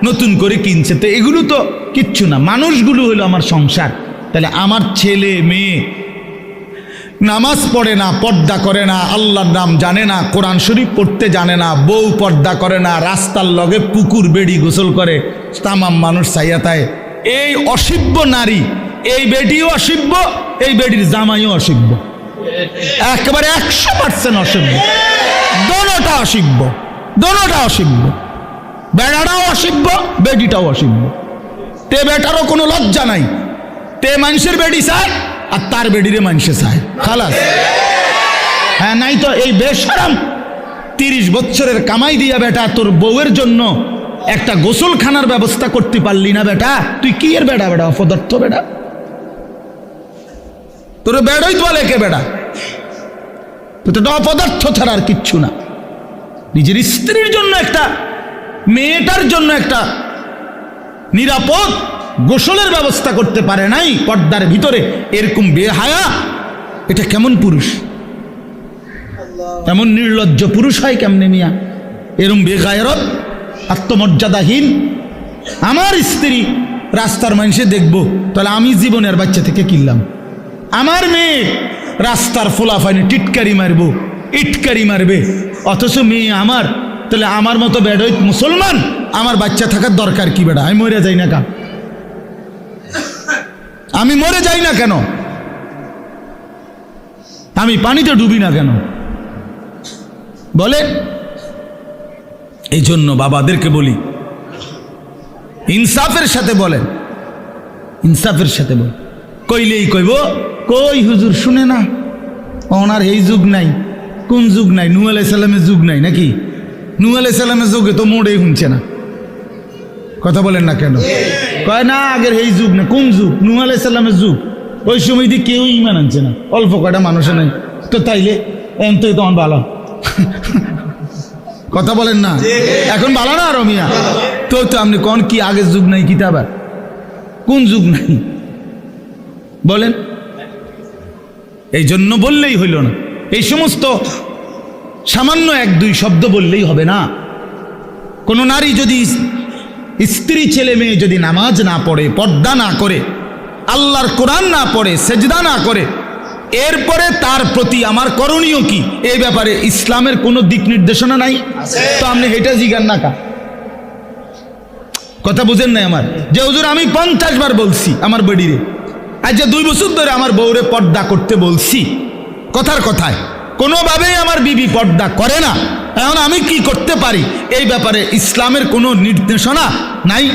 নতুন করে কিনছে। তো এগুলো তো কিচ্ছু না, মানুষগুলো হলো আমার সংসার। তাহলে আমার ছেলে মেয়ে নামাজ পড়ে না, পর্দা করে না, আল্লাহর নাম জানে না, কোরআন শরীফ পড়তে জানে না, বউ পর্দা করে না, রাস্তার লগে পুকুর বেড়ি গোসল করে, তামাম মানুষ চাইয়াতায়। এই অসিব্য নারী, এই বেডিও অসিব্য, এই বেডির জামাইও অসিব্য, একেবারে 100% অসিব্য। দোনোটা অসিব্য, দোনোটা অসিব্য। বেড়াটাও অসিব্য, বেডিটাও অসিব্য। তে বেটারও কোনো লজ্জা নাই, তে মানুষের বেডি চায় আর তার বেডিরে মানুষে চায়, খালাস। হ্যাঁ, নাই তো এই বেশরম 30 বছরের কামাই দিয়া বেটা তোর বউয়ের জন্য একটা গোসলখানার ব্যবস্থা করতে পারলি না বেটা, তুই কি এর বেটা? বেটা অপদার্থ বেটা, তোর বেড়াই তো বলে কে বেটা? তো অপদার্থ ছাড়া আর কিচ্ছু না। নিজের স্ত্রীর জন্য একটা, মেয়েটার জন্য একটা নিরাপদ গোসলের ব্যবস্থা করতে পারে নাই পর্দার ভিতরে, এরকম বেহায়া, এটা কেমন পুরুষ? এমন নির্লজ্জ পুরুষ হয় কেমনে মিয়া? এরকম বেগায়রত, আত্মমর্যাদাহীন। আমার স্ত্রী রাস্তার মানুষে দেখবো, তাহলে আমি জীবনের বাচ্চা থেকে কিনলাম। আমার মেয়ে রাস্তার ফোলাফাইনে টিটকারি মারবো, ইটকারি মারবে, অথচ মেয়ে আমার। তাহলে আমার মতো বেডইত মুসলমান আমার বাচ্চা থাকার দরকার কি বেটা? আমি মরে যাই না কেন? আমি মরে যাই না কেন? আমি পানিতে ডুবি না কেন? বলে। এই জন্য বাবাদেরকে বলি, ইনসাফের সাথে বলেন, ইনসাফের সাথে বল। কইলেই কইব কই হুজুর শুনে না, ওনার এই যুগ নাই। কোন যুগ নাই? নূহ আলাইহিস সালামের যুগ নাই নাকি? নূহ আলাইহিস সালামের যুগে তো মোড়েই শুনছে না। কথা বলেন না কেন? কয় না আগের এই যুগ না। কোন যুগ? নূহ আলাইহিস সালামের যুগ। ওই সময় দিয়ে কেউ ইমান আনছে না, অল্প কয়টা মানুষে নাই। তো তাইলে এম তো তখন ভালো। কথা বলেন না, এখন ভালো না আরো মিয়া? তো আপনি কোন কি আগের যুগ নাই? কিতাবা কোন যুগ নাই বলেন? এই জন্য বললেই হইল না। এই সমস্ত সামান্য এক দুই শব্দ বললেই হবে না। কোনো নারী যদি স্ত্রী ছেলে মেয়ে যদি নামাজ না পড়ে, পর্দা না করে, আল্লাহর কোরআন না পড়ে, সেজদা না করে, এরপরে তার প্রতি আমার করণীয় কি, এই ব্যাপারে ইসলামের কোনো দিক নির্দেশনা নাই। তো আপনি হেটা জিগান না কা, কথা বুঝেন নাই আমার? যে হুজুর আমি 50 বার বলছি আমার বেডিরে, আজ যে 2 বছর ধরে আমার বউরে পর্দা করতে বলছি, কথার কথায় কোনোভাবেই আমার বিবি পর্দা করে না, এখন আমি কি করতে পারি, এই ব্যাপারে ইসলামের কোনো নির্দেশনা নাই।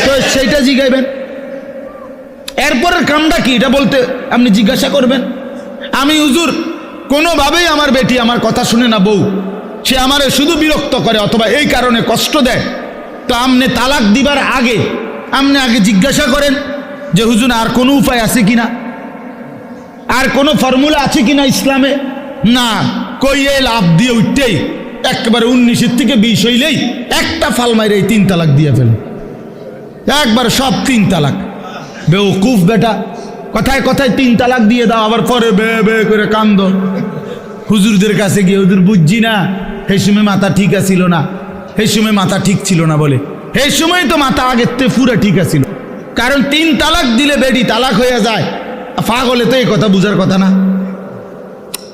তো সেইটা জিগাইবেন। এরপরের কামটা কি এটা বলতে আপনি জিজ্ঞাসা করবেন। আমি হুজুর কোনোভাবেই আমার বেটি আমার কথা শুনে না, বউ সে আমারে শুধু বিরক্ত করে অথবা এই কারণে কষ্ট দেয়, তো আপনি তালাক দিবার আগে আপনি আগে জিজ্ঞাসা করেন যে হুজুর আর কোনো উপায় আছে কিনা, আর কোনো ফর্মুলা আছে কিনা ইসলামে। না, কইয়ে লাভ দিয়ে উঠতেই একেবারে 19 থেকে 20 হইলেই একটা ফাল মাইরে 3 তালাক দিয়ে ফেলে, একবার সব 3 তালাক। বেওকুফ বেটা, কথায় কথায় 3 তালাক দিয়ে দাও, আবার পরে বে বে করে কান্দ। হুজুরদের কাছে গিয়ে হুজুর বুঝছি না, সেই সময় মাথা ঠিক আছিল না, সেই সময় মাথা ঠিক ছিল না বলে, এই সময় তো মাথা আগের থেকে পুরা ঠিক আছিল। কারণ 3 তালাক দিলে বেডি তালাক হয়ে যায়, পাগলে তো এই কথা বুঝার কথা না।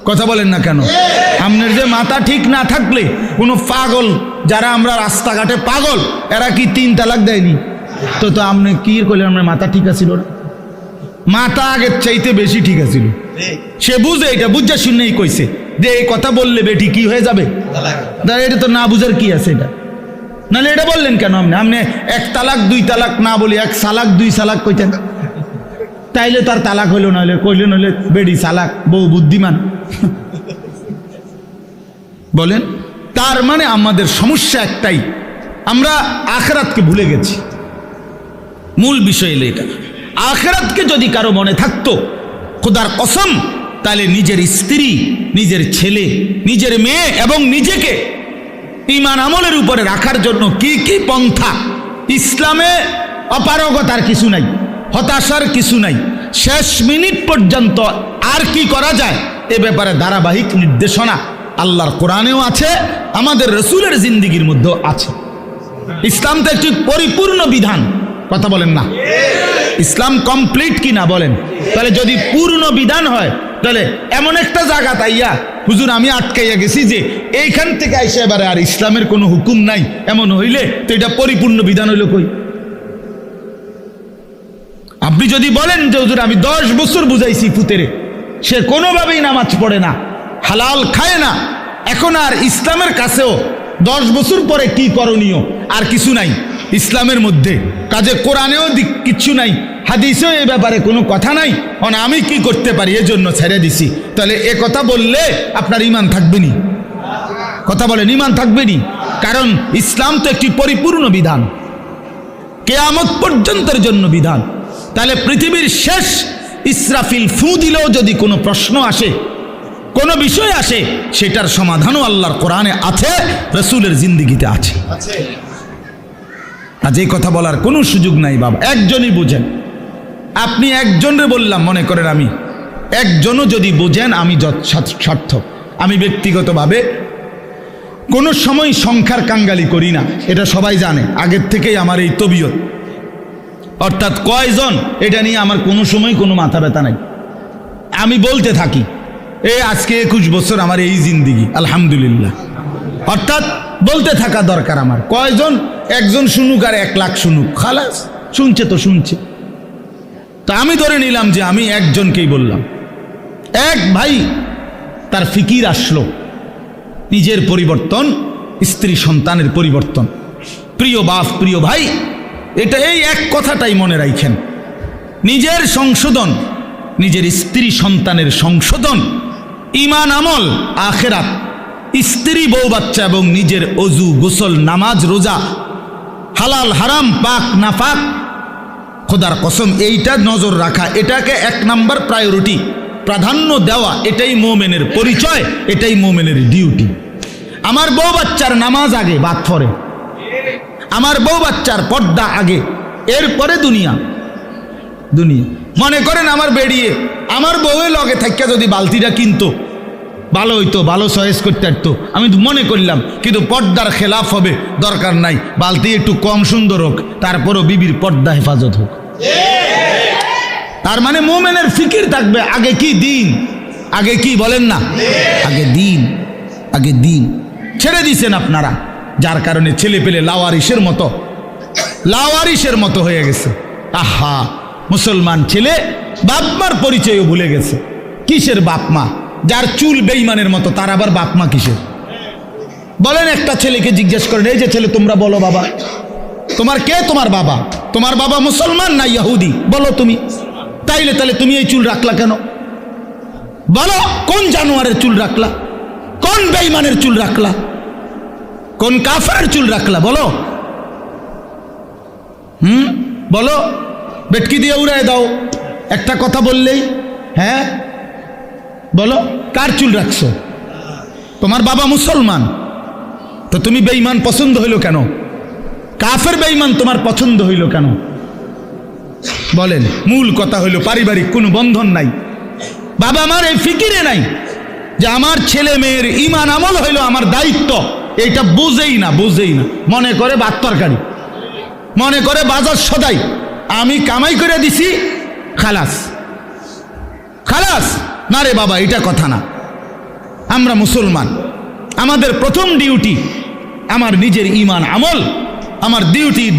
কথা বলেন না কেন? আপনার যে মাথা ঠিক না থাকলে কোনো পাগল, যারা আমরা রাস্তাঘাটে পাগল, এরা কি 3 তালাক দেয়নি? তো তো আপনি কি করলেন? আপনার মাথা ঠিক আছিল না, মাথা আগের চাইতে বেশি ঠিক আছিল। সে বুঝে, এটা বুঝা শুনেই কইছে যে এই কথা বললে বেটি কি হয়ে যাবে। এটা তো না বুঝার কি আছে এটা? নাহলে এটা বললেন কেন আপনি? আপনি 1 তালাক 2 তালাক না বলি 1 সালাক 2 সালাক কইতেন, তাইলে তার তালাক হইল, নইলে কইলেন হইলে বেডি সালাক, বউ বুদ্ধিমান। বলেন, তার মানে আমাদের সমস্যা একটাই, আমরা আখিরাতকে ভুলে গেছি। মূল বিষয় হলো এটা। আখিরাতকে যদি কারো মনে থাকতো, খোদার কসম, তাহলে নিজের স্ত্রী, নিজের ছেলে, নিজের মেয়ে এবং নিজেকে ঈমান আমলের উপরে রাখার জন্য কি কি পন্থা, ইসলামে অপারগতার কিছু নাই, হতাশার কিছু নাই, শেষ মিনিট পর্যন্ত আর কি করা যায় এ ব্যাপারে ধারাবাহিক নির্দেশনা আল্লাহর কোরআনেও আছে, আমাদের রসুলের জিন্দিগির মধ্যেও আছে। ইসলাম তো একটি পরিপূর্ণ বিধান, কথা বলেন না? ইসলাম কমপ্লিট কি না বলেন? তাহলে যদি পূর্ণ বিধান হয়, তাহলে এমন একটা জায়গা তাইয়া হুজুর আমি আটকাইয়া গেছি যে এইখান থেকে আইসা এবারে আর ইসলামের কোনো হুকুম নাই, এমন হইলে তো এটা পরিপূর্ণ বিধান হইল কই? আপনি যদি বলেন যে হুজুর আমি 10 বছর বুঝাইছি পুতেরে, সে কোনোভাবেই নামাজ পড়ে না, হালাল খায় না, এখন আর ইসলামের কাছেও 10 বছর পরে কি করণীয় আর কিছু নাই ইসলামের মধ্যে, কাজে কোরআনেও কিচ্ছু নাই, হাদিসেও এই ব্যাপারে কোনো কথা নাই, আমি কি করতে পারি এজন্য ছেড়ে দিছি, তাহলে এ কথা বললে আপনার ঈমান থাকবে নি? কথা বলেন, ঈমান থাকবে নি? কারণ ইসলাম তো একটি পরিপূর্ণ বিধান, কিয়ামত পর্যন্তের জন্য বিধান। তাহলে পৃথিবীর শেষ ইসরাফিল ফু দিলেও যদি কোনো প্রশ্ন আসে, কোনো বিষয় আসে, সেটার সমাধানও আল্লাহর কোরআনে আছে, রসুলের জিন্দিগিতে আছে। আজ এই কথা বলার কোনো সুযোগ নাই বাবা, একজনই বুঝেন। আপনি একজনরে বললাম, মনে করেন আমি একজনও যদি বুঝেন আমি সার্থক। আমি ব্যক্তিগতভাবে কোনো সময় সংখ্যার কাঙ্গালি করি না, এটা সবাই জানে, আগের থেকেই আমার এই তবিয়ত, অর্থাৎ কয়জন এটা নিয়ে আমার কোনো সময় কোনো মাথা ব্যথা নাই। আমি বলতে থাকি এই আজকে 21 বছর আমার এই জিন্দিগি, আলহামদুলিল্লাহ, অর্থাৎ বলতে থাকা দরকার আমার। কয়জন, একজন শুনুক আর 1 লাখ শুনুক, খালাস, শুনছে তো শুনছে। তো আমি ধরে নিলাম যে আমি একজনকেই বললাম। এক ভাই তার ফিকির আসলো, নিজের পরিবর্তন, স্ত্রী সন্তানের পরিবর্তন। প্রিয় বাপ, প্রিয় ভাই, এটা এই এক কথাটাই মনে রাখেন, নিজের সংশোধন, নিজের স্ত্রী সন্তানের সংশোধন, ঈমান আমল, আখিরাত, স্ত্রী বউ বাচ্চা এবং নিজের অজু গোসল নামাজ রোজা, হালাল হারাম পাক নাফাক, খোদার কসম এইটা নজর রাখা, এটাকে 1 নাম্বার প্রায়োরিটি, প্রাধান্য দেওয়া, এটাই মোমেনের পরিচয়, এটাই মোমেনের ডিউটি। আমার বউ বাচ্চার নামাজ আগে, বাদ পরে। আমার বউ বাচ্চার পর্দা আগে, এরপরে দুনিয়া। দুনিয়া মনে করেন আমার বেরিয়ে আমার বউয়ের লগে থাকিয়া যদি বালতিটা কিনতো, ভালো হইতো, ভালো চয়েস করতে পারতো, আমি তো মনে করলাম, কিন্তু পর্দার খেলাফ হবে দরকার নাই, বালতি একটু কম সুন্দর হোক, তারপরও বিবির পর্দা হেফাজত হোক। তার মানে মোমেনের ফিকির থাকবে আগে কি দিন, আগে কি বলেন না, আগে দিন, আগে দিন। ছেড়ে দিছেন আপনারা, যার কারণে ছেলে পেলে লাওয়ারিসের মতো হয়ে গেছে। আহা, মুসলমান ছেলে বাপমার পরিচয়ও ভুলে গেছে। কিসের বাপমা? যার চুল বেঈমানের মতো, তার আবার বাপমা কিসের? বলেন, একটা ছেলেকে জিজ্ঞেস করেন, এই যে ছেলে তোমরা বলো বাবা, তোমার কে তোমার বাবা? তোমার বাবা মুসলমান না ইহুদি? বলো তুমি। তাইলে তুমি এই চুল রাখলা কেন? বলো, কোন জানোয়ারের চুল রাখলা? কোন বেঈমানের চুল রাখলা? কোন কাফেরের চুল রাখলা? বলো, বলো। বেটকি দিয়ে উড়ায় দাও একটা কথা বললেই। হ্যাঁ, বলো, কার চুল রাখছো? তোমার বাবা মুসলমান, তো তুমি বেঈমান পছন্দ হইল কেন? কাফের বেঈমান তোমার পছন্দ হইল কেন? বলেন। মূল কথা হইল পারিবারিক কোনো বন্ধন নাই, বাবা মার এই ফিকিরে নাই যে আমার ছেলে মেয়ের ঈমান আমল হইল আমার দায়িত্ব। এইটা বুঝেই না। মনে করে ভাত তরকারি, মনে করে বাজার সদাই, আমি কামাই করে দিছি, খালাস। না রে বাবা, এটা কথা না। আমরা মুসলমান, আমাদের প্রথম ডিউটি আমার নিজের ঈমান আমল, আমার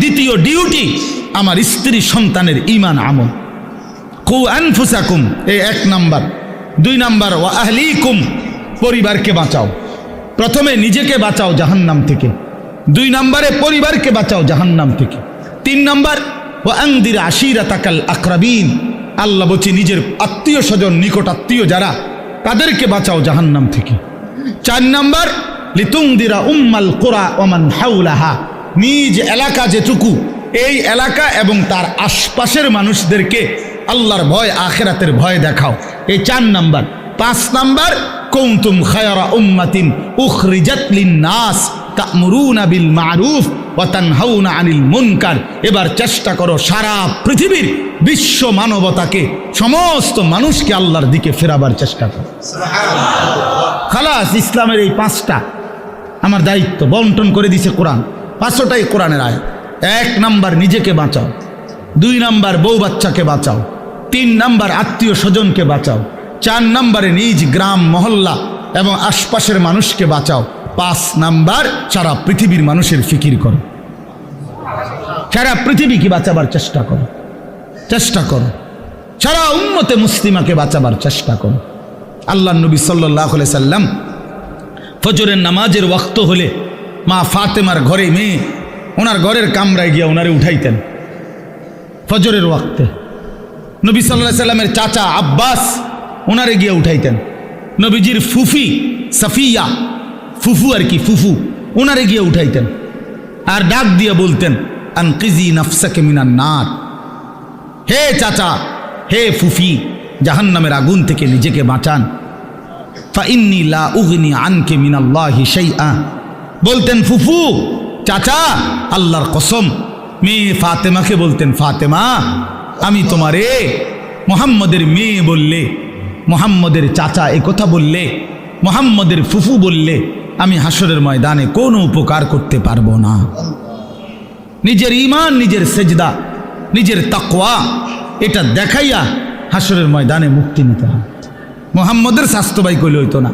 দ্বিতীয় ডিউটি আমার স্ত্রী সন্তানের ঈমান আমল। কু আনফুসাকুম, এই 1 নাম্বার। 2 নাম্বার, ওয়া আহলিকুম, পরিবারকে বাঁচাও। প্রথমে নিজেকে বাঁচাও জাহান্নাম থেকে, 2 নাম্বারে পরিবারকে বাঁচাও জাহান্নাম থেকে, 3 নাম্বার ওয়া আনদির আশিরাতাকাল আকরাবিন, আল্লাহ বলছে নিজের আত্মীয় স্বজন, নিকট আত্মীয় যারা, তাদেরকে বাঁচাও জাহান্নাম থেকে। 4 নাম্বার লিতুনদিরা উম্মাল কুরা ওয়া মান হাওলাহা, নিজ এলাকা যেটুকু, এই এলাকা এবং তার আশপাশের মানুষদেরকে আল্লাহর ভয়, আখিরাতের ভয় দেখাও। এই 4 নাম্বার। 5 নাম্বার কুনতুম খায়রা উম্মাতিন উখরিজাত লিন-নাস তা'মুরুনা বিল মা'রুফ ওয়া তানহাউনা আনিল মুনকার। এবার চেষ্টা করো সারা পৃথিবীর বিশ্ব মানবতাকে, সমস্ত মানুষকে আল্লাহর দিকে ফেরাবার চেষ্টা করো। সুবহানাল্লাহ। খালাস, ইসলামের এই 5টা আমার দায়িত্ব বন্টন করে দিয়েছে কোরআন। 5টাই কোরআনের আয়াত। 1 নাম্বার নিজেকে বাঁচাও, 2 নাম্বার বউ বাচ্চাকে বাঁচাও, 3 নাম্বার আত্মীয় স্বজনকে বাঁচাও, 4 নাম্বারে নিজ গ্রাম মহল্লা এবং আশপাশের মানুষকে বাঁচাও, 5 নাম্বার সারা পৃথিবীর মানুষের ফিকির করো, সারা পৃথিবীকে বাঁচাবার চেষ্টা করো, সারা উম্মতে মুসলিমাকে বাঁচাবার চেষ্টা করো। আল্লাহ নবী সাল্লাল্লাহু আলাইহি সাল্লাম ফজরের নামাজের ওয়াক্ত হলে মা ফাতেমার ঘরে মেয়ে, ওনার ঘরের কামরায় গিয়া ওনারে উঠাইতেন ফজরের ওয়াক্তে। নবী সাল্লাল্লাহু আলাইহি সাল্লামের চাচা আব্বাস ওনারে গিয়া উঠাইতেন। নবীজির ফুফি সাফিয়া, ফুফু আর কি, ফুফু, ওনারে গিয়া উঠাইতেন আর ডাক দিয়ে বলতেন, আনকিজি নাফসাকে মিনান নার, হে চাচা, হে ফুফি, জাহান্নামের আগুন থেকে নিজেকে বাঁচান। ফাইন্নী লা উগনি আনকে মিনাল্লাহি শাইআ, বলতেন ফুফু, চাচা, আল্লাহর কসম। মেয়ে ফাতেমাকে বলতেন, ফাতেমা, আমি তোমারে মুহাম্মদের মেয়ে বললে, মুহাম্মদের চাচা এ কথা বললে, মুহাম্মদের ফুফু বললে, আমি হাসরের ময়দানে কোনো উপকার করতে পারবো না। নিজের ঈমান, নিজের সেজদা, নিজের তাকওয়া, এটা দেখাইয়া হাসরের ময়দানে মুক্তি নিতে হবে। মুহাম্মদের স্বাস্থ্যবাই কইলে হইতো না।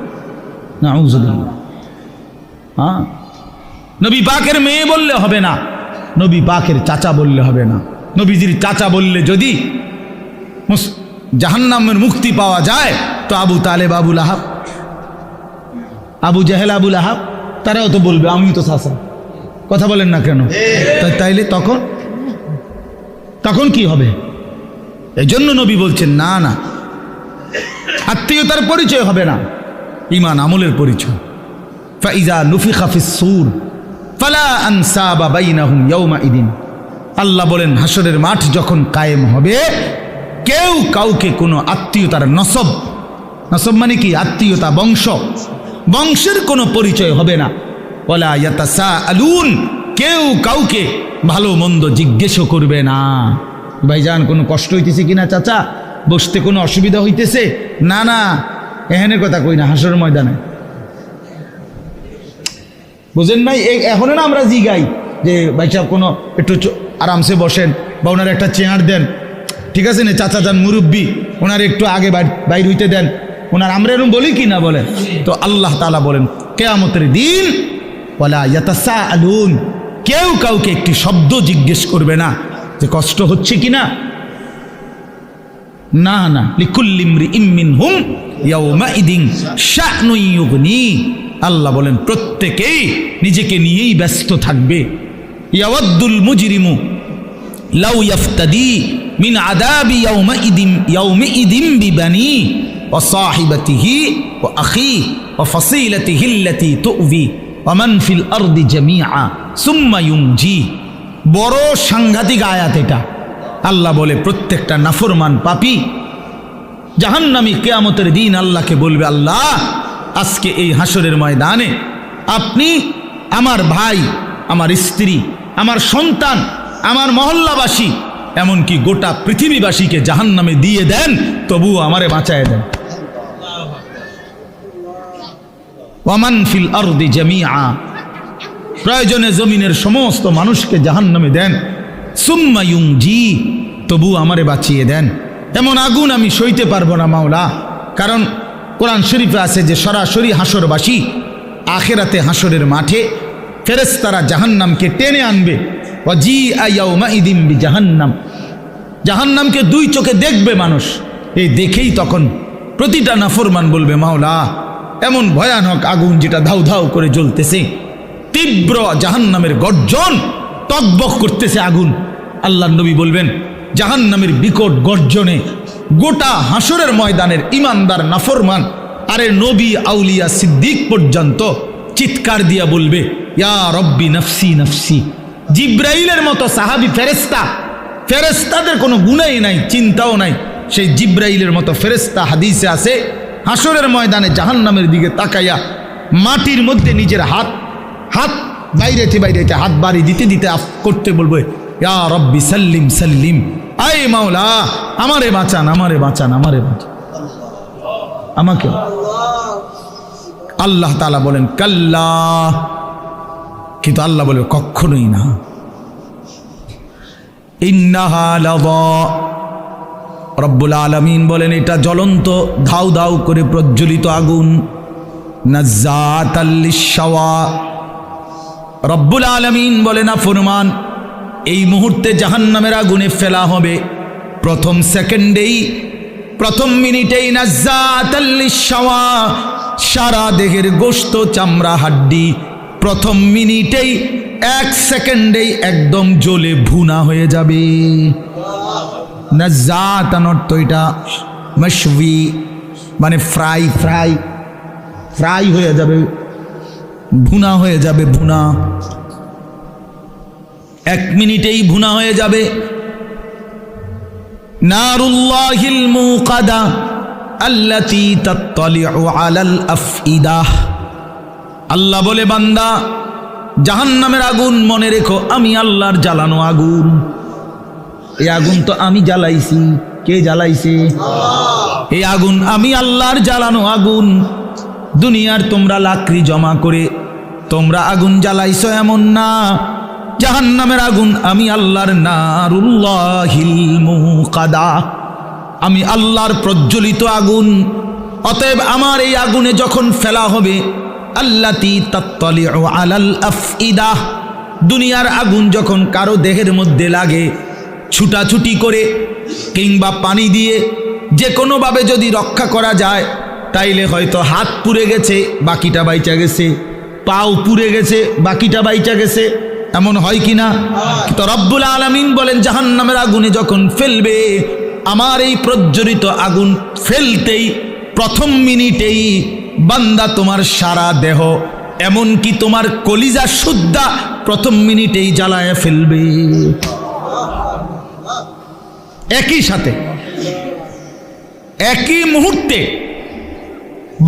নাউযুবিল্লাহ। হ্যাঁ, নবী পাকের মেয়ে বললে হবে না, নবী পাকের চাচা বললে হবে না। নবীজির চাচা বললে যদি জাহান্নামের মুক্তি পাওয়া যায়, তো আবু তালেব, আবু লাহাব, আবু জাহেল, আবু লাহাব, তারাও তো বলবে আমি তো চাচা। কথা বলেন না কেন? তাইলে তখন কি হবে? এই জন্য নবী বলছেন, না না, আত্মীয়তার পরিচয় হবে না, ঈমান আমলের পরিচয়। ফাইজা নুফিখা ফিস সূর ফালা আনসাবা বাইনাহুম ইয়াউমাইদিন, আল্লাহ বলেন হাসরের মাঠ যখন কায়েম হবে, কেউ কাউকে কোনো আত্মীয়তার নসব মানে কি? আত্মীয়তা, বংশের কোনো পরিচয় হবে না। ওয়ালা ইয়াতাসাআলুন, কেউ কাউকে ভালো মন্দ জিজ্ঞেসও করবে না। ভাইজান কোনো কষ্ট হইতেছে কিনা চাচা, বসতে কোনো অসুবিধা হইতেছে? না না, এখানে কথা কই না, হাসরের ময়দানে। বুঝেন নাই? এখন না আমরা জিগাই যে ভাই সাহেব কোনো একটু আরামসে বসেন বা ওনার একটা চেয়ার দেন, ঠিক আছে না, চাচা যান মুরব্বী, ওনার একটু আগে বাইর হইতে দেন, ওনার আমরা এরকম বলি কি না বলেন? তো আল্লাহ তাআলা বলেন কিয়ামতের দিন ওয়ালা ইয়াতাসাআলুন, কেউ কাউকে একটি শব্দ জিজ্ঞেস করবে না যে কষ্ট হচ্ছে কিনা, না না, লিকুল্লি ইমরিইম মিনহুম ইয়াউমাইদিন শা'নুন ইউগনি, আল্লাহ বলেন প্রত্যেকেই নিজেকে নিয়েই ব্যস্ত থাকবে। ইয়াওয়াদ্দুল মুজরিমু লাউ ইফতাদি মিন আযাবি ইয়াউমাইদিন বিবানি ওয়া সাহিবাতিহি ওয়া আখি ওয়া ফাসিলাতিহি আল্লাতী তু'বি ওয়া মান ফিল আরদি জামিআ সুম্মা ইউনজি। বড় সাংঘাতিক আয়াত এটা। আল্লাহ বলে প্রত্যেকটা নাফরমান পাপী জাহান্নামী কিয়ামতের দিন আল্লাহকে বলবে, আল্লাহ আজকে এই হাসরের ময়দানে আপনি আমার ভাই, আমার স্ত্রী, আমার সন্তান, আমার মহল্লাবাসী, এমনকি গোটা পৃথিবীবাসীকে জাহান্নামে দিয়ে দেন, তবুও আমারে বাঁচায় দেন। ওয়ামান ফিল আরদি জামিআ, প্রয়োজনে জমিনের সমস্ত মানুষকে জাহান্নামে দেন, সুম্মা ইউনজি, তবুও আমারে বাঁচিয়ে দেন। এমন আগুন আমি সইতে পারবো না মাওলা। কারণ কোরআন শরীফে আছে যে সরাসরি হাসরবাসী আখিরাতে হাসরের মাঠে ফেরেশতারা জাহান্নামকে টেনে আনবে। ওয়াজিআ ইয়াউমাইদিন বিজাহান্নাম, জাহান্নামকে দুই চোখে দেখবে মানুষ। এই দেখেই তখন প্রতিটা নাফরমান বলবে, মাওলা এমন ভয়ানক আগুন যেটা ধাউ ধাউ করে জ্বলতেছে, তীব্র জাহান্নামের গর্জন, টকবক করতেছে আগুন। আল্লাহর নবী বলবেন জাহান্নামের বিকট গর্জনে গোটা হাসরের ময়দানের ইমানদার নাফরমান আরে নবী আউলিয়া সিদ্দিক পর্যন্ত চিৎকার দিয়া বলবে, ইয়া রব্বি নফসি নফসি। জিব্রাইলের মতো সাহাবী ফেরেশতাদের কোনো গুনাহই নাই, চিন্তাও নাই, সেই জিব্রাইলের মতো ফেরেশতা হাদিসে আছে হাসরের ময়দানে জাহান্নামের দিকে তাকাইয়া মাটির মধ্যে নিজের হাত বাইরেতে হাত বাড়ি দিতে দিতে করতে বলবে, ইয়া রব্বি সাল্লিম সাল্লিম, আয় মাওলা আমারে বাঁচান, আমারে বাঁচান, আমারে বাঁচান, আমাকে। আল্লাহ তাআলা বলেন কাল্লা, কিন্তু আল্লাহ বলে কখনোই না। ইন্নাহা লাযা, রব্বুল আলামিন বলেন এটা জ্বলন্ত ধাউ ধাউ করে প্রজ্বলিত আগুন। নাজ্জাতাল লিশ-শাওয়া, রব্বুল আলামিন বলেন নাফরমান এই মুহূর্তে জাহান্নামের আগুনে ফেলা হবে, প্রথম সেকেন্ডেই, প্রথম মিনিটেই নাজ্জাতাল লিশ-শাওয়া, সারা দেহের গোশত চামড়া হাড্ডি প্রথম মিনিটেই, এক সেকেন্ডেই একদম জ্বলে ভুনা হয়ে যাবে। নাজ্জাতান অর্থ এটা মাশওয়ি, মানে ফ্রাই হয়ে যাবে, ভুনা হয়ে যাবে, ভুনা এক মিনিটেই ভুনা হয়ে যাবে। নারুল্লাহিল মুকাদা আল্লাতী তাত্তালিউ আলাল আফইদাহ, আল্লাহ বলে বান্দা জাহান্নামের আগুন মনে রেখো আমি আল্লাহর জ্বালানো আগুন। এই আগুন তো আমি জ্বালাইছি। কে জ্বালাইছে? এই আগুন আমি আল্লাহর জ্বালানো আগুন। দুনিয়ার তোমরা লাকড়ি জমা করে তোমরা আগুন জ্বালাইছো এমন না, জাহান্নামের আগুন আমি আল্লাহর, নারুল্লাহিল মুকাদা, আমি আল্লাহর প্রজ্বলিত আগুন। অতএব আমার এই আগুনে যখন ফেলা হবে, আল্লাতী তাত্তালিউ আলাল আফইদাহ, দুনিয়ার আগুন যখন কারো দেহের মধ্যে লাগে, ছুটাছুটি করে কিংবা পানি দিয়ে যে কোনোভাবে যদি রক্ষা করা যায়, তাইলে হয়তো হাত পুড়ে গেছে বাকিটা বাইচা গেছে, পাও পুড়ে গেছে বাকিটা বাইচা গেছে, এমন হয় কি না? তো রব্বুল আলামিন বলেন জাহান্নামের আগুনে যখন ফেলবে, আমার এই প্রজ্বলিত আগুন ফেলতেই প্রথম মিনিটেই বান্দা তোমার সারা দেহ এমনকি তোমার কলিজা সুদ্ধা প্রথম মিনিটেই জ্বালায় ফেলবে। একই সাথে একই মুহূর্তে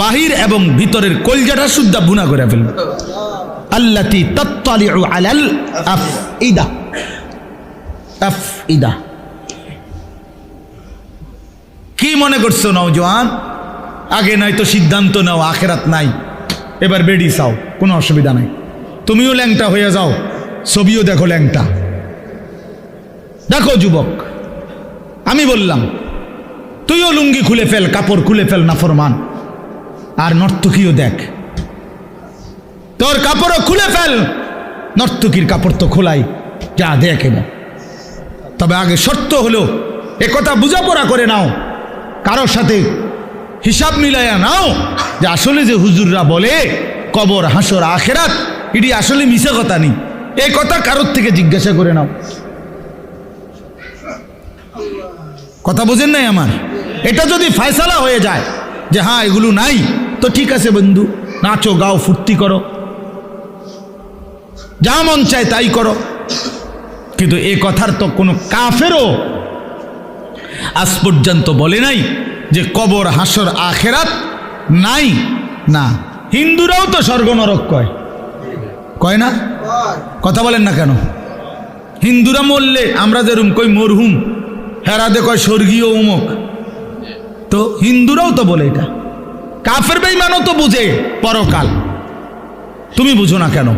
বাহির এবং ভিতরের কলিজাটা সুদ্ধা ভুনা করে ফেলবে। আল্লাতী তাত্তালিউ আলাল আফইদা, আফইদা। কি মনে করছো নওজোয়ান? আগে নাই তো সিদ্ধান্ত নাও, আখেরাত নাই, এবার বেডি চাও, কোনো অসুবিধা নাই। তুমিও ল্যাংটা হয়ে যাও, ছবিও দেখো ল্যাংটা। দেখো যুবক, আমি বললাম তুইও লুঙ্গি খুলে ফেল, কাপড় খুলে ফেল, নাফরমান। আর নর্তকীও দেখ, তোর কাপড়ও খুলে ফেল, নর্তকীর কাপড় তো খোলাই, যা দেখ এবার। তবে আগে শর্ত হলো একথা বুঝাপড়া করে নাও, কারোর সাথে হিসাব মিলাইয়া নাও যে আসলে যে হুজুররা বলে কবর হাসর আখেরাত, এটি আসলে মিশা কথা নেই, এই কথা কারোর থেকে জিজ্ঞাসা করে নাও। কথা বোঝেন নাই আমার? এটা যদি ফয়সালা হয়ে যায় যে হ্যাঁ এগুলো নাই, তো ঠিক আছে বন্ধু, নাচো গাও ফুর্তি করো, যা মন চায় তাই করো। কিন্তু এ কথার তো কোনো কাফেরও আজ পর্যন্ত বলে নাই যে কবর হাসর আখেরাত নাই। না, হিন্দুরাও তো স্বর্গ নরক কয়, কয় না? কথা বলেন না কেন? হিন্দুরা মরলে আমরা যেরকম কই মরহুম, হেরাদে কয় স্বর্গীয় উমুক, তো হিন্দুরাও তো বলে এটা। কাফের বেঈমানও তো বুঝে পরকাল, তুমি বুঝো না কেন?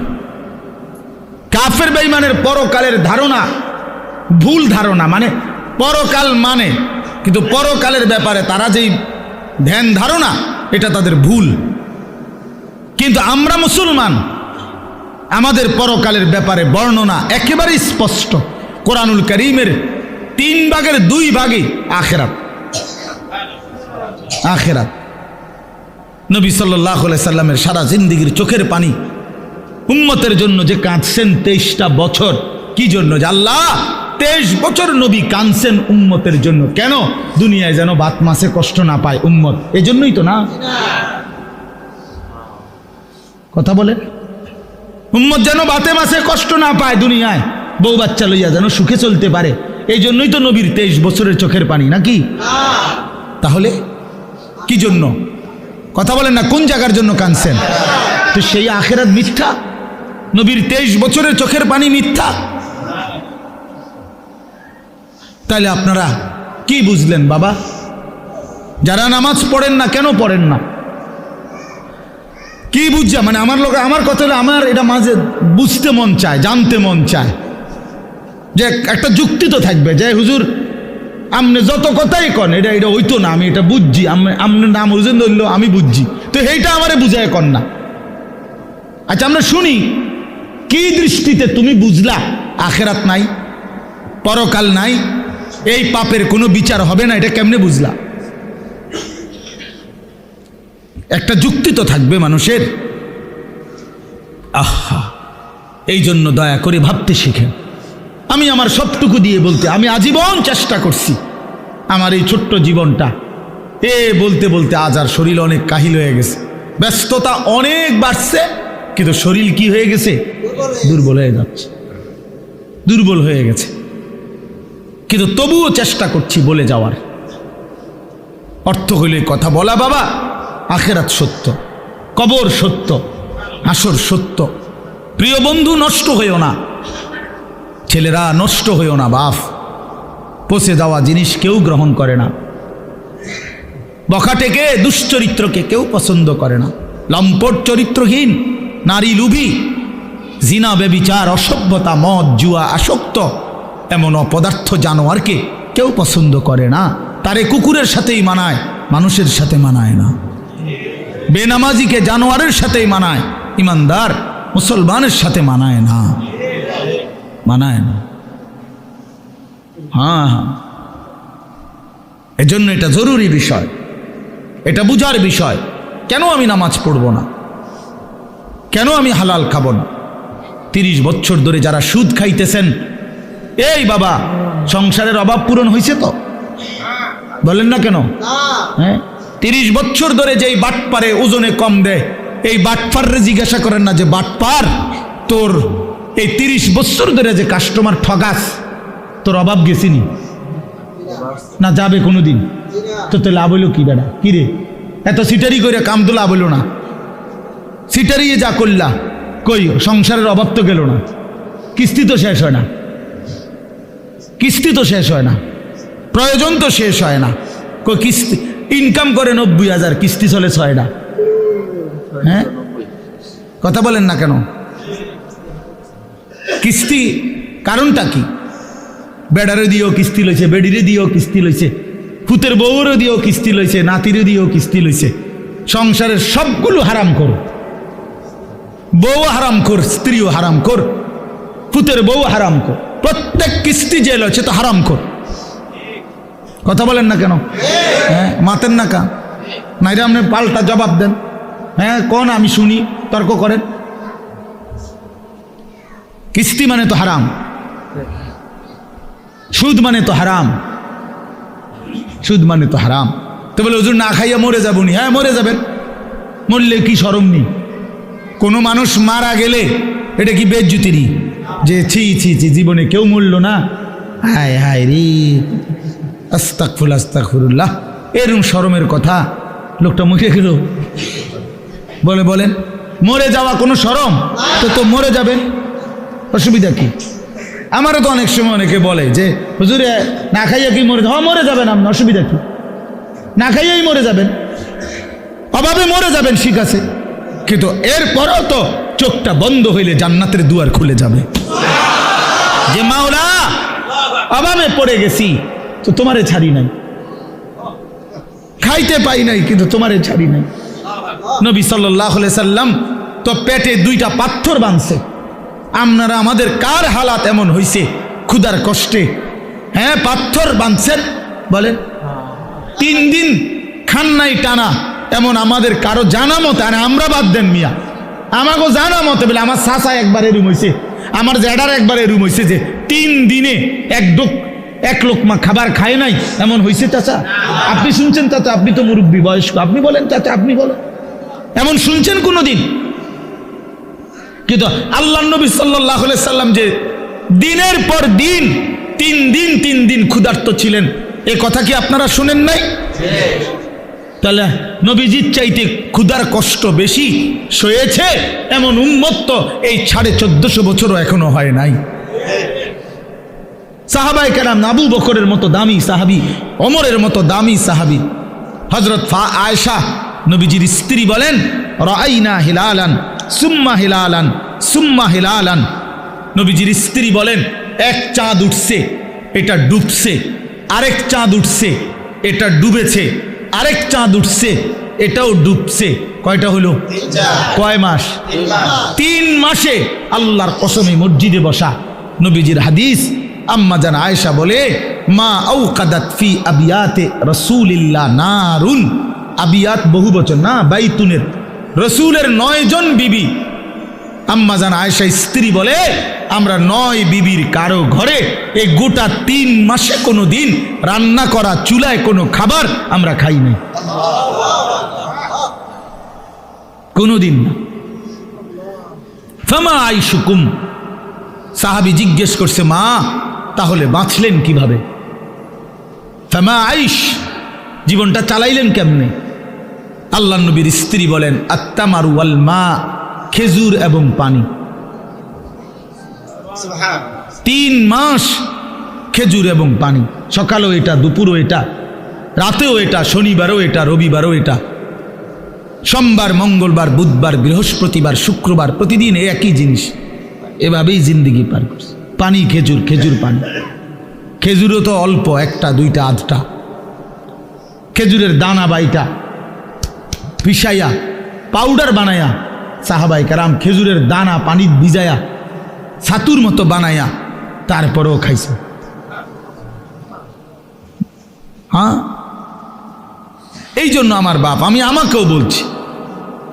কাফের বেঈমানের পরকালের ধারণা ভুল ধারণা, মানে পরকাল মানে, কিন্তু পরকালের ব্যাপারে তারা যেই ধ্যান ধারণা, এটা তাদের ভুল। কিন্তু আমরা মুসলমান, আমাদের পরকালের ব্যাপারে বর্ণনা একেবারে স্পষ্ট। কোরআনুল কারীমের 3 ভাগের 2 ভাগই আখিরাত। আখিরাত। নবী সাল্লাল্লাহু আলাইহি সাল্লামের সারা জিন্দেগীর চোখের পানি উম্মতের জন্য যে কাঁদছেন 23টা বছর, কি জন্য? যে আল্লাহ 23 বছর নবী কাঁদছেন উম্মতের জন্য। কেন? দুনিয়ায় যেন বাত মাসে কষ্ট না পায় উম্মত, এজন্যই তো না? কথা বলে, উম্মত যেন বাতে মাসে কষ্ট না পায় দুনিয়ায়, বউ বাচ্চা লইয়া যেন সুখে চলতে পারে, এই জন্যই তো নবীর 23 বছরের চোখের পানি, নাকি? তাহলে কি জন্য? কথা বলেন না, কোন জায়গার জন্য কাঁদছেন? তো সেই আখিরাত মিথ্যা, নবীর 23 বছরের চোখের পানি মিথ্যা। তাহলে আপনারা কি বুঝলেন বাবা? যারা নামাজ পড়েন না, কেন পড়েন না? কি বুঝছা? মানে আমার লোক, আমার কথা হলো, আমার এটা মাঝে বুঝতে মন চায়, জানতে মন চায় যে একটা যুক্তি তো থাকবে যে হুজুর আপনি যত কথাই কন এটা এটা হইতো না, আমি এটা বুঝছি, আপনার নাম হুজুর ধরলো আমি বুঝছি, তো এইটা আমারে বুঝায় কন না। আচ্ছা আমরা শুনি, কি দৃষ্টিতে তুমি বুঝলা আখেরাত নাই, পরকাল নাই, এই পাপের কোনো বিচার হবে না, এটা কেমনে বুঝলা? একটা যুক্তি তো থাকবে মানুষের। আহা, এই জন্য দয়া করে ভাবতে শিখেন। আমি আমার সবটুকু দিয়ে বলতে, আমি আজীবন চেষ্টা করছি আমার এই ছোট্ট জীবনটা বলতে বলতে আজ আর শরীর অনেক কাহিল হয়ে গেছে, ব্যস্ততা অনেক বাড়ছে, কিন্তু শরীর কি হয়ে গেছে? দুর্বল হয়ে যাচ্ছে, দুর্বল হয়ে গেছে। কিন্তু তবুও চেষ্টা করছি বলে যাওয়ার। অর্থ হইলে কথা বলা, বাবা আখেরাত সত্য, কবর সত্য, হাসর সত্য। প্রিয় বন্ধু, নষ্ট হইও না, ছেলেরা নষ্ট হইও না। বাপ, পচে যাওয়া জিনিস কেউ গ্রহণ করে না, বখাটেকে দুশ্চরিত্রকে কেউ পছন্দ করে না, লম্পট চরিত্রহীন, নারী লুভী, জিনা বেবিচার, অসভ্যতা, মদ জুয়া আসক্ত এমন অপদার্থ জানোয়ারকে কেউ পছন্দ করে না। তারে কুকুরের সাথেই মানায়, মানুষের সাথে মানায় না। বেনামাজিকে জানোয়ারের সাথেই মানায়, ইমানদার মুসলমানের সাথে মানায় না, মানায় না। হ্যাঁ হ্যাঁ, এজন্য এটা জরুরি বিষয়, এটা বুঝার বিষয়। কেন আমি নামাজ পড়ব না? কেন আমি হালাল খাবো না? 30 বছর ধরে যারা সুদ খাইতেছেন, এই বাবা সংসারের অভাব পূরণ হয়েছে তো? বলেন না কেন? হ্যাঁ, 30 বছর ধরে যেই বাটপারে ওজনে কম দেয়, এই বাটপারে জিজ্ঞাসা করেন না যে বাটপার তোর এই 30 বছর ধরে যে কাস্টমার ঠগাস, তোর অভাব গেছিনি না? যাবে কোনোদিন? তো তো লাভ হইলো কি বেড়া? কি রে এত সিটারি করে কাম তো লাভ হইলো না, সিটারিয়ে যা করলা, কই সংসারের অভাব তো গেল না, কিস্তি তো শেষ হয় না, কিস্তি তো শেষ হয় না, প্রয়োজন তো শেষ হয় না, কই কিস্তি ইনকাম করে 90,000, কিস্তি চলে 6টা। হ্যাঁ, কথা বলেন না কেন? কিস্তি কারণটা কি? বেড়ারে দিয়েও কিস্তি লইছে, বেডিরে দিয়েও কিস্তি লইছে, ফুতের বউরও দিয়েও কিস্তি লইছে, নাতিরে দিয়েও কিস্তি লইছে। সংসারের সবগুলো হারাম কর, বউ হারাম কর, স্ত্রীও হারাম কর, ফুতের বউ হারাম কর, প্রত্যেক কিস্তি যে লইছে তো হারাম কর। কথা বলেন না কেন? হ্যাঁ, মাতেন না কা নাইরে আপনি পাল্টা জবাব দেন। হ্যাঁ কোন, আমি শুনি, তর্ক করেন। কিস্তি মানে তো হারাম, সুদ মানে তো হারাম, সুদ মানে তো হারাম। তো বলে হুজুর না খাইয়া মরে যাবনি। হ্যাঁ মরে যাবেন, মরলে কি শরম নেই? কোনো মানুষ মারা গেলে এটা কি বেজ্জুতিরি যে ছি ছি ছি জীবনে কেউ মরল না, হায় হায় রে আস্তাগফিরুল্লাহ, এরকম শরমের কথা? লোকটা মুখে গেল বলে, বলেন মরে যাওয়া কোনো শরম? তো মরে যাবেন, অসুবিধা কি? আমারও তো অনেক সময় অনেকে বলে যে হুজুরে না খাইয়া কি মরে? হ্যাঁ মরে যাবেন আপনি, অসুবিধা কি? না খাইয়াই মরে যাবেন, অভাবে মরে যাবেন, ঠিক আছে, কিন্তু এরপরও তো চোখটা বন্ধ হইলে জান্নাতের দুয়ার খুলে যাবে। যে মাওলা অভাবে পড়ে গেছি তো তোমারে ছাড়ি নাই, খাইতে পাই নাই কিন্তু তোমারে ছাড়ি নাই। নবী সাল্লাল্লাহু আলাইহি সাল্লাম তো পেটে 2টা পাথর বাঁধছে। আপনারা আমাদের কার হালাত এমন হইছে ক্ষুধার কষ্টে? হ্যাঁ পাথর বাঁধছেন, বলেন 3 দিন খান নাই টানা, এমন আমাদের কারো জানা মতে, আর আমরা বাদ দেন মিয়া, আমাকেও জানা মতে বলে আমার চাচা একবার এরুম হয়েছে, আমার জ্যাডার একবার এরুম হয়েছে যে 3 দিনে এক লোকমা খাবার খায় নাই, এমন হয়েছে চাচা? আপনি শুনছেন চাচা? আপনি তো মুরব্বী বয়স্ক, আপনি বলেন চাচা, আপনি বলেন এমন শুনছেন কোনোদিন? কিন্তু আল্লাহ নবী সাল্লাল্লাহু আলাইহি সাল্লাম যে দিনের পর দিন 3 দিন ক্ষুধার্ত ছিলেন, এ কথা কি আপনারা শুনেন নাই? তাহলে নবীজির চাইতে ক্ষুধার কষ্ট বেশি সয়েছে এমন উম্মত তো এই 1450 বছরও এখনো হয় নাই। সাহাবায়ে কেরাম, আবু বকরের মতো দামি সাহাবী, ওমরের মতো দামি সাহাবী, হযরত আয়েশা নবীজির স্ত্রী বলেন, রাআইনা হিলালান সুম্মা হিলালান সুম্মা হিলালান। নবীজির স্ত্রী বলেন, এক চাঁদ উঠছে, এটা ডুবছে, আরেক চাঁদ উঠছে, এটা ডুবেছে, আরেক চাঁদ উঠছে, এটাও ডুবছে। কয়টা হলো? কয় মাস? 3 মাসে আল্লাহর কসমে মসজিদে বসা। নবীজির হাদিস, আম্মা জান আয়েশা বলে, মা আওকাদাত ফি আবিয়াতে রাসূলিল্লাহ নারুন। আবিয়াত বহু বচন না, বাইতুনের, রসুলের 9 জন বিবি। আম্মা জান আয়েশা স্ত্রী বলে, আমরা 9 বিবির কারো ঘরে এই গোটা 3 মাসে কোনো দিন রান্না করা চুলায় কোনো খাবার আমরা খাই নাই, কোনোদিন না। ফামা আইশুকুম, সাহাবী জিজ্ঞেস করছে, মা তাহলে বাঁচলেন কিভাবে? ফামা আইশ, জীবনটা চালাইলেন কেমনে? আল্লাহ নবীর স্ত্রী বলেন, আত্তামারু ওয়াল মা, খেজুর এবং পানি। 3 মাস খেজুর এবং পানি, সকালেও এটা, দুপুরও এটা, রাতেও এটা, শনিবারও এটা, রবিবারও এটা, সোমবার, মঙ্গলবার, বুধবার, বৃহস্পতিবার, শুক্রবার, প্রতিদিন একই জিনিস। এভাবেই জিন্দিগি পার করছে। পানি, খেজুর, খেজুর, পানি। খেজুরও তো অল্প, 1টা 2টা 8টা। খেজুরের দানা বাইটা পিসাইয়া পাউডার বানায়া সাহাবায়ে কেরাম খেজুরের দানা পানি ভিজায়া ছাতুর মতো বানায়া তারপরেও খাইছে। হ্যাঁ, এই জন্য আমার বাপ, আমি আমাকেও বলছি,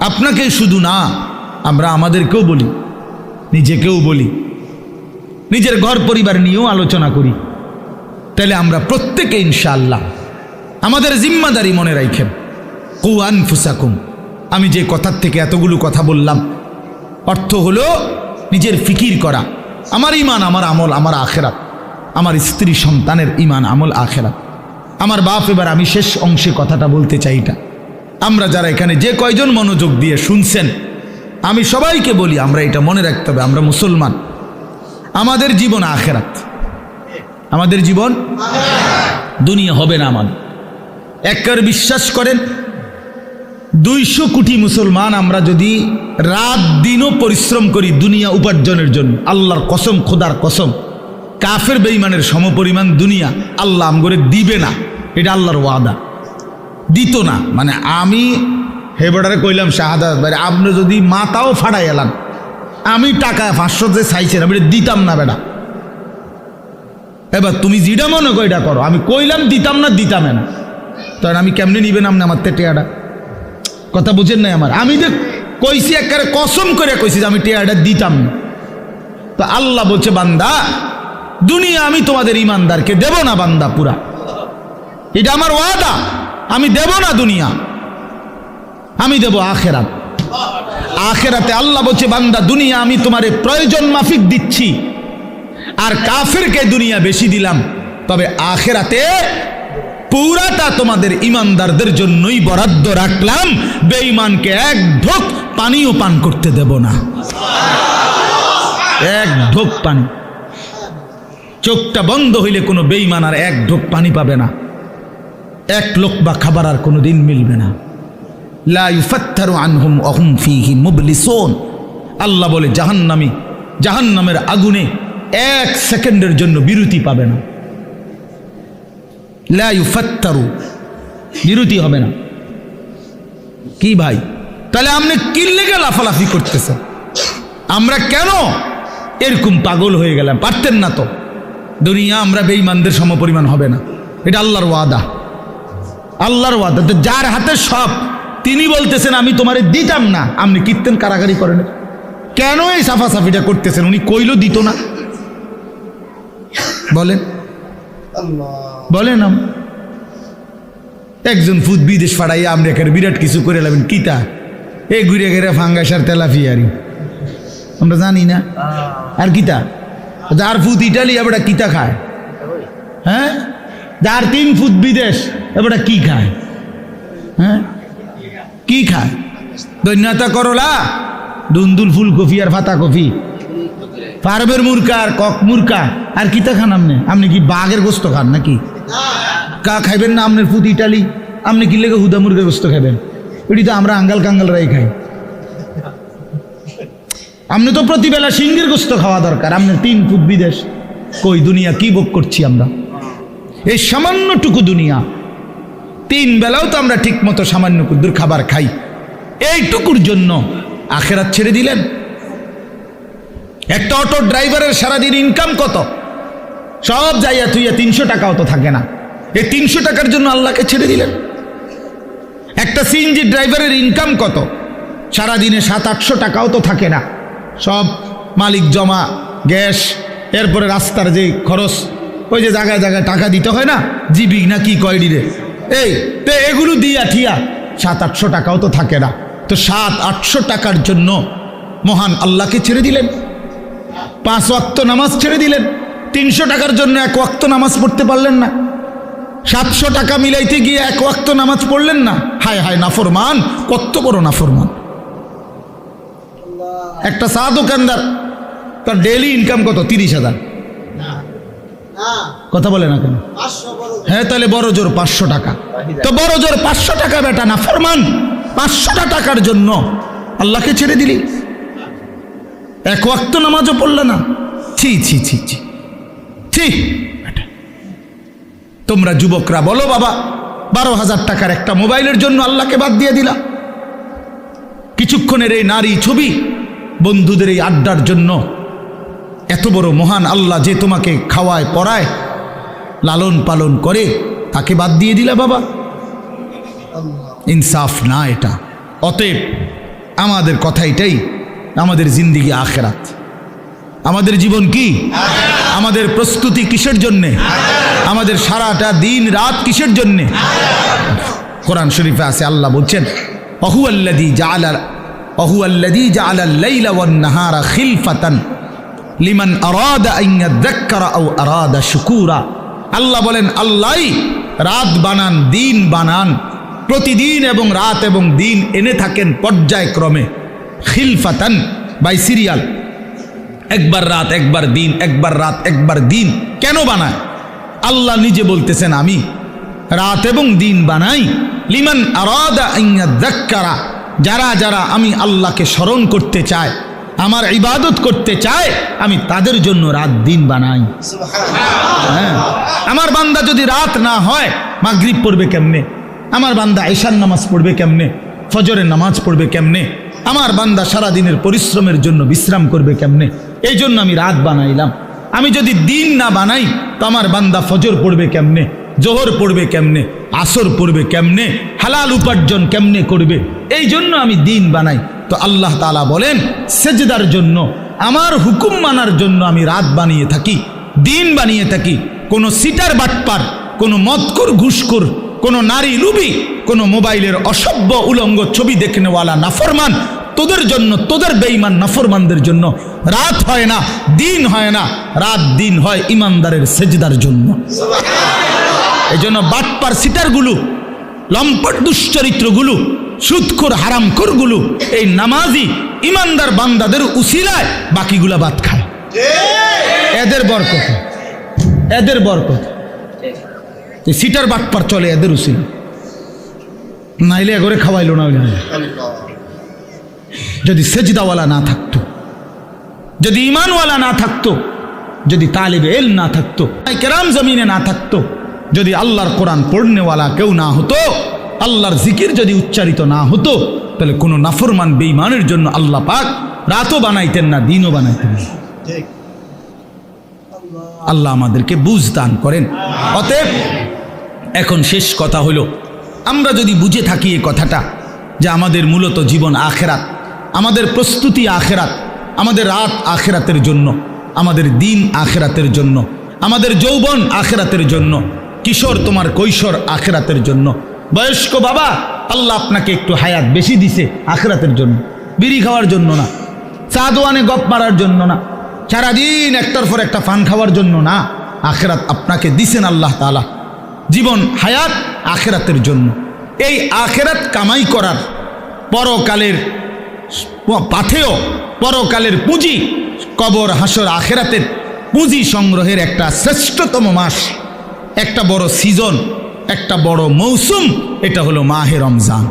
আপনাকে শুধু না, আমরা আমাদেরকেও বলি, নিজেকেও বলি, নিজের ঘর পরিবার নিয়েও আলোচনা করি। তাহলে আমরা প্রত্যেকে ইনশাআল্লাহ আমাদের জিম্মাদারি মনে রাখেন। কু আনফুসাকুম, আমি যে কথার থেকে এতগুলো কথা বললাম, অর্থ হলো নিজের ফিকির করা, আমার ইমান, আমার আমল, আমার আখেরাত, আমার স্ত্রী সন্তানের ইমান, আমল, আখেরাত, আমার বাপ। এবার আমি শেষ অংশে কথাটা বলতে চাই, এটা আমরা যারা এখানে যে কয়জন মনোযোগ দিয়ে শুনছেন, আমি সবাইকে বলি, আমরা এটা মনে রাখতে হবে, আমরা মুসলমান, আমাদের জীবন আখেরাত, আমাদের জীবন দুনিয়া হবে না আমাদের। একবার বিশ্বাস করেন 200 কোটি মুসলমান আমরা যদি রাত দিনও পরিশ্রম করি দুনিয়া উপার্জনের জন্য, আল্লাহর কসম, খোদার কসম, কাফের বেঈমানের সমপরিমাণ দুনিয়া আল্লাহ আমগরে দিবে না। এটা আল্লাহর ওয়াদা, দিত না। মানে আমি হেবডারে কইলাম শাহাদাত ভাই, আপনি যদি মাথাও ফাড়াই এলাম, আমি টাকা 500 যে চাইছেন আমি দিতাম না বেটা। এবার তুমি যেটা মনে করো এটা করো, আমি কইলাম দিতাম না, দিতাম না, তখন আমি কেমনে নিবেন আপনি আমার টেয়াটা? কথা বুঝেন নাই আমার? আমি যে কইছি একেবারে কসম করে কইছি যে আমি টেয়াটা দিতাম না। তো আল্লাহ বলছে বান্দা দুনিয়া আমি তোমাদের ইমানদারকে দেব না বান্দা পুরা, এটা আমার ওয়াদা, আমি দেব না দুনিয়া, আমি দেব আখেরাত। আখেরাতে আল্লাহ বলছে বান্দা দুনিয়া আমি তোমারে প্রয়োজন মাফিক দিচ্ছি, আর কাফেরকে দুনিয়া বেশি দিলাম, তবে আখেরাতে পুরাটা তোমাদের ইমানদারদের জন্যই বরাদ্দ রাখলাম, বেঈমানকে এক ঢোক পানিও পান করতে দেব না, এক ঢোক পানি। চোখটা বন্ধ হইলে কোনো বেঈমান আর এক ঢোক পানি পাবে না, এক লোকমা খাবার আর কোনো দিন মিলবে না। লা ইউফাত্তারু আনহুম ওয়া হুম ফীহি মুবলিসুন। আল্লাহ বলে জাহান্নামী জাহান্নামের আগুনে 1 সেকেন্ডের জন্য বিরতি পাবে না। লা ইউফাত্তারু, বিরতি হবে না। কি ভাই, তাহলে আপনি কি লেগে লাফালাফি করতেছেন? আমরা কেন এরকম পাগল হয়ে গেলাম? পারতেন না তো? দুনিয়া আমরা বেঈমানদের সমপরিমাণ হবে না, এটা আল্লাহর ওয়াদা, আল্লাহর ওয়াদা। তো যার হাতে সব, তিনি বলতেছেন আমি তোমারে দিতাম না, আপনি কীর্তন কারাগারি করেন কেন? এই সাফাসাফিটা করতেছেন, উনি কইলো দিত না? বলেন বলেন। একজন ফুদ বিদেশ ফাড়াইয়া আমরা এখানে বিরাট কিছু করে লাবেন কিতা? এই ঘুরে ঘেরে ফাঙ্গাসার তেলাফিয়ারি আমরা জানি না। আর কিতা যার ফুদ ইটালি এবার কিতা খায়? হ্যাঁ, যার 3 ফুট বিদেশ এবার কি খায়? হ্যাঁ, কি খায়? দৈন্যতা করলা, দুন্দুল ফুলকপি আর ফাতা কপি, পারবের মুরকা আর কক মুরকা, আর কিতা খান আপনি? আপনি কি বাঘের গোস্ত খান নাকি? কা খাইবেন না? আপনার ফুট ইটালি, আপনি কি লেগে হুদা মুরগের গোস্ত খাবেন? এটি তো আমরা আঙ্গাল কাঙ্গালরাই খাই। আপনি তো প্রতিবেলা সিংহের গোস্ত খাওয়া দরকার, আপনার 3 ফুট বিদেশ। কই দুনিয়া কি ভোগ করছি আমরা? এই সামান্যটুকু দুনিয়া, 3 বেলাও তো আমরা ঠিক মতো সামান্য কুদ্দুর খাবার খাই, এইটুকুর জন্য আখেরাত ছেড়ে দিলেন। একটা অটো ড্রাইভারের সারাদিন ইনকাম কত? সব যাইয়া তুইয়া 300 টাকাও তো থাকে না, এই 300 টাকার জন্য আল্লাহকে ছেড়ে দিলেন। একটা সিএনজি ড্রাইভারের ইনকাম কত? সারাদিনে 700-800 টাকাও তো থাকে না, সব মালিক জমা, গ্যাস, এরপরে রাস্তার যে খরচ, ওই যে জায়গায় জায়গায় টাকা দিতে হয় না, জিবি না কি কয় ডিরে, এই তো এগুলো দিয়া ঠিয়া 700-800 টাকাও তো থাকে না। তো 700-800 টাকার জন্য মহান আল্লাহকে ছেড়ে দিলেন, 5 ওয়াক্ত নামাজ ছেড়ে দিলেন। 300 টাকার জন্য 1 ওয়াক্ত নামাজ পড়তে পারলেন না, 700 টাকা মিলাইতে গিয়ে 1 ওয়াক্ত নামাজ পড়লেন না। হায় হায় নাফরমান, কত বড় নাফরমান। একটা চা দোকানদার, তার ডেইলি ইনকাম কত? 30,000। কথা বলে না কেন? হ্যাঁ, তাহলে বড় জোর 500 টাকা। তো বড় জোর 500 টাকা বেটা নাফরমান, 500 টাকার জন্য আল্লাহকে ছেড়ে দিলি, 1 ওয়াক্ত নামাজও পড়লে না। ছি ছি ছি ছি ছি। তোমরা যুবকরা বলো বাবা, 12,000 টাকার একটা মোবাইলের জন্য আল্লাহকে বাদ দিয়ে দিলা। কিছুক্ষণের এই নারী ছবি, বন্ধুদের এই আড্ডার জন্য এত বড় মহান আল্লাহ যে তোমাকে খাওয়ায় পড়ায় লালন পালন করে, তাকে বাদ দিয়ে দিলা বাবা। ইনসাফ না এটা। অতএব আমাদের কথা এটাই, আমাদের জিন্দিগি আখেরাত। আমাদের জীবন কি? আমাদের প্রস্তুতি কিসের জন্যে? আমাদের সারাটা দিন রাত কিসের জন্যে? কোরআন শরীফে আছে, আল্লাহ বলছেন অহুয়াল্লাযী জাআলাল লাইলা ওয়ান নাহারা খিলফাতান লিমান আরাদা আন ইয়াযাক্কারা আও আরাদা শুকুরা। আল্লাহ বলেন আল্লাহই রাত বানান, দিন বানান, প্রতিদিন এবং রাত এবং দিন এনে থাকেন পর্যায়ক্রমে। খিলফাতান বাই সিরিয়াল, একবার রাত একবার দিন, একবার রাত একবার দিন। কেন বানায়? আল্লাহ নিজে বলতেছেন আমি রাত এবং দিন বানাই লিমান আরাদা আন ইয়াযাক্কারা, যারা যারা আমি আল্লাহকে স্মরণ করতে চায়, আমার ইবাদত করতে চায়, আমি তাদের জন্য রাত দিন বানাই। হ্যাঁ, আমার বান্দা যদি রাত না হয় মাগরিব পড়বে কেমনে? আমার বান্দা ঈশার নামাজ পড়বে কেমনে? ফজরের নামাজ পড়বে কেমনে? আমার বান্দা সারা দিনের পরিশ্রমের জন্য বিশ্রাম করবে কেমনে? এই জন্য আমি রাত বানাইলাম। আমি যদি দিন না বানাই তো আমার বান্দা ফজর পড়বে কেমনে, জোহর পড়বে কেমনে, আসর পড়বে কেমনে, হালাল উপার্জন কেমনে করবে? এই জন্য আমি দিন বানাই। তো আল্লাহ তাআলা বলেন সেজদার জন্য, আমার হুকুম মানার জন্য আমি রাত বানিয়ে থাকি, দিন বানিয়ে থাকি। কোনো সিটার বাটপার, কোনো মদখোর ঘুষখোর, কোনো নারী লুবি, কোনো মোবাইলের অসভ্য উলঙ্গ ছবি দেখনেওয়ালা নাফরমান, তোদের জন্য, তোদের বেঈমান নাফরমানদের জন্য রাত হয় না, দিন হয় না। রাত দিন হয় ইমানদারের সেজদার জন্য। এই জন্য বাটপার সিটারগুলো, লম্পট দুশ্চরিত্রগুলো, সুদখোর হারামখোরগুলো এই নামাজি ইমানদার বান্দাদের উসিলায় বাকিগুলা বাদ খায়। এদের বরকত, এদের বরকত। সিটার বাটপার চলে এদের উসিলা, নাইলে এগরে খাওয়াইলো না। যদি সেজদাওয়ালা না থাকতো, যদি ইমানওয়ালা না থাকতো, যদি তালিবে ইলম না থাকতো, কেরাম জমিনে না থাকতো, যদি আল্লাহর কোরআন পড়নেওয়ালা কেউ না হতো, আল্লাহর জিকির যদি উচ্চারিত না হতো, তাহলে কোনো নাফরমান বেঈমানের জন্য আল্লাহ পাক রাতও বানাইতেন না, দিনও বানাইতেন না। আল্লাহ আমাদেরকে বুঝ দান করেন। অতএব এখন শেষ কথা হলো, আমরা যদি বুঝে থাকি এই কথাটা যে আমাদের মূলত জীবন আখেরাত, আমাদের প্রস্তুতি আখেরাত, আমাদের রাত আখেরাতের জন্য, আমাদের দিন আখেরাতের জন্য, আমাদের যৌবন আখেরাতের জন্য, কিশোর তোমার কৈশোর আখেরাতের জন্য, বয়স্ক বাবা আল্লাহ আপনাকে একটু হায়াত বেশি দিছে আখেরাতের জন্য, বিড়ি খাওয়ার জন্য না, চা দোয়ানে গপ মারার জন্য না, সারাদিন একটার পর একটা পান খাওয়ার জন্য না। আখেরাত আপনাকে দিছেন আল্লাহ তাআলা, জীবন হায়াত আখেরাতের জন্য। এই আখেরাত কামাই করার, পরকালের পাথেয়, পরকালের পুঁজি, কবর হাসর আখেরাতের পুঁজি সংগ্রহের একটা শ্রেষ্ঠতম মাস, একটা বড় সিজন, একটা বড় মৌসুম, এটা হলো মাহে রমজান।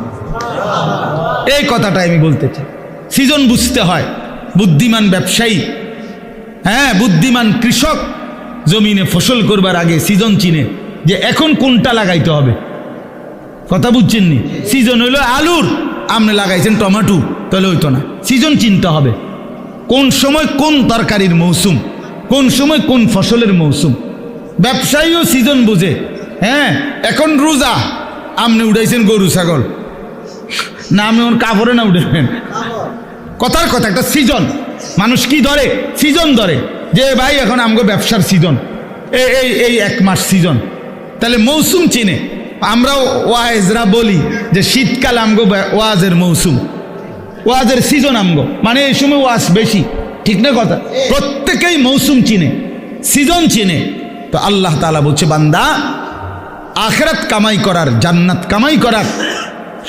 এই কথাটা আমি বলতে চাই। সিজন বুঝতে হয়। বুদ্ধিমান ব্যবসায়ী, হ্যাঁ, বুদ্ধিমান কৃষক জমিনে ফসল করবার আগে সিজন চিনে যে এখন কোনটা লাগাইতে হবে। কথা বুঝছেন নি? সিজন হইলো আলুর, আপনি লাগাইছেন টমেটো, তাহলে হইতো না। সিজন চিনতে হবে, কোন সময় কোন তরকারির মৌসুম, কোন সময় কোন ফসলের মৌসুম। ব্যবসায়ীও সিজন বুঝে। হ্যাঁ, এখন রোজা, আপনি উঠাইছেন গরু ছাগল, না আপনি ওর কাপড়ে না উঠেছেন। কথার কথা, একটা সিজন। মানুষ কি ধরে? সিজন ধরে যে ভাই এখন আমগো ব্যবসার সিজন, এই এক মাস সিজন। তাহলে মৌসুম চিনে। আমরাও ওয়াজরা বলি যে শীতকাল আমগো ওয়াজের মৌসুম, ওয়াজের সিজন আমগো, মানে এই সময় ওয়াজ বেশি। ঠিক না কথা? প্রত্যেকেই মৌসুম চিনে, সিজন চিনে। তো আল্লাহ তাআলা বলছে, বান্দা আখিরাত কামাই করার, জান্নাত কামাই করার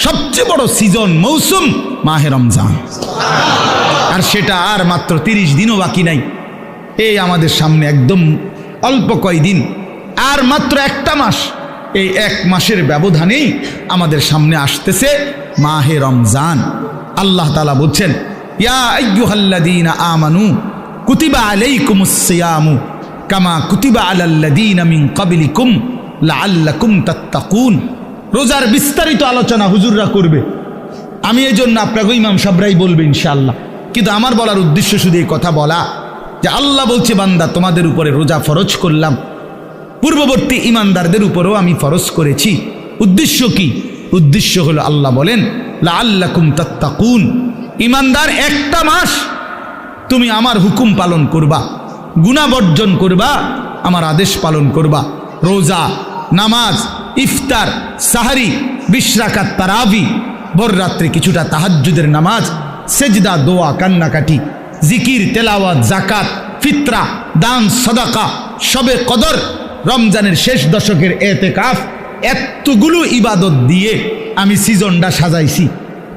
সবচেয়ে বড় সিজন, মৌসুম মাহে রমজান। আর সেটা আর মাত্র 30 দিনও বাকি নাই। এই আমাদের সামনে একদম অল্প কয়দিন, আর মাত্র একটা মাস। এই এক মাসের ব্যবধানেই আমাদের সামনে আসতেছে মাহে রমজান। আল্লাহ তাআলা বলছেন, ইয়া আইয়ুহাল্লাযীনা আমানু কুতিবা আলাইকুমুস সিয়ামু কামা কুতিবা আলাল্লাযীনা মিন ক্বাবলিকুম লাআল্লাকুম তাত্তাকুন। রোজার বিস্তারিত আলোচনা হুজুররা করবে, আমি এই জন্য আপনাকে ইমাম সাহেবরাই বলবে ইনশাআল্লাহ। কিন্তু আমার বলার উদ্দেশ্য শুধু এই কথা বলা যে আল্লাহ বলছে, বান্দা তোমাদের উপরে রোজা ফরজ করলাম, পূর্ববর্তী ইমানদারদের উপরেও আমি ফরজ করেছি। উদ্দেশ্য কি? উদ্দেশ্য হলো আল্লাহ বলেন লাআল্লাকুম তাত্তাকুন। ইমানদার একটা মাস তুমি আমার হুকুম পালন করবা, গুনাহ বর্জন করবা, আমার আদেশ পালন করবা। রোজা, নামাজ, ইফতার, সাহারি, 20 রাকাত তারাবি, ভোর রাত্রে কিছুটা তাহাজ্জুদের নামাজ, সেজদা, দোয়া, কান্নাকাটি, জিকির, তেলাওয়াত, জাকাত, ফিতরা, দান, সাদাকা, শবে কদর, রমজানের শেষ দশকের এতেকাফ, এতগুলো ইবাদত দিয়ে আমি সিজনটা সাজাইছি,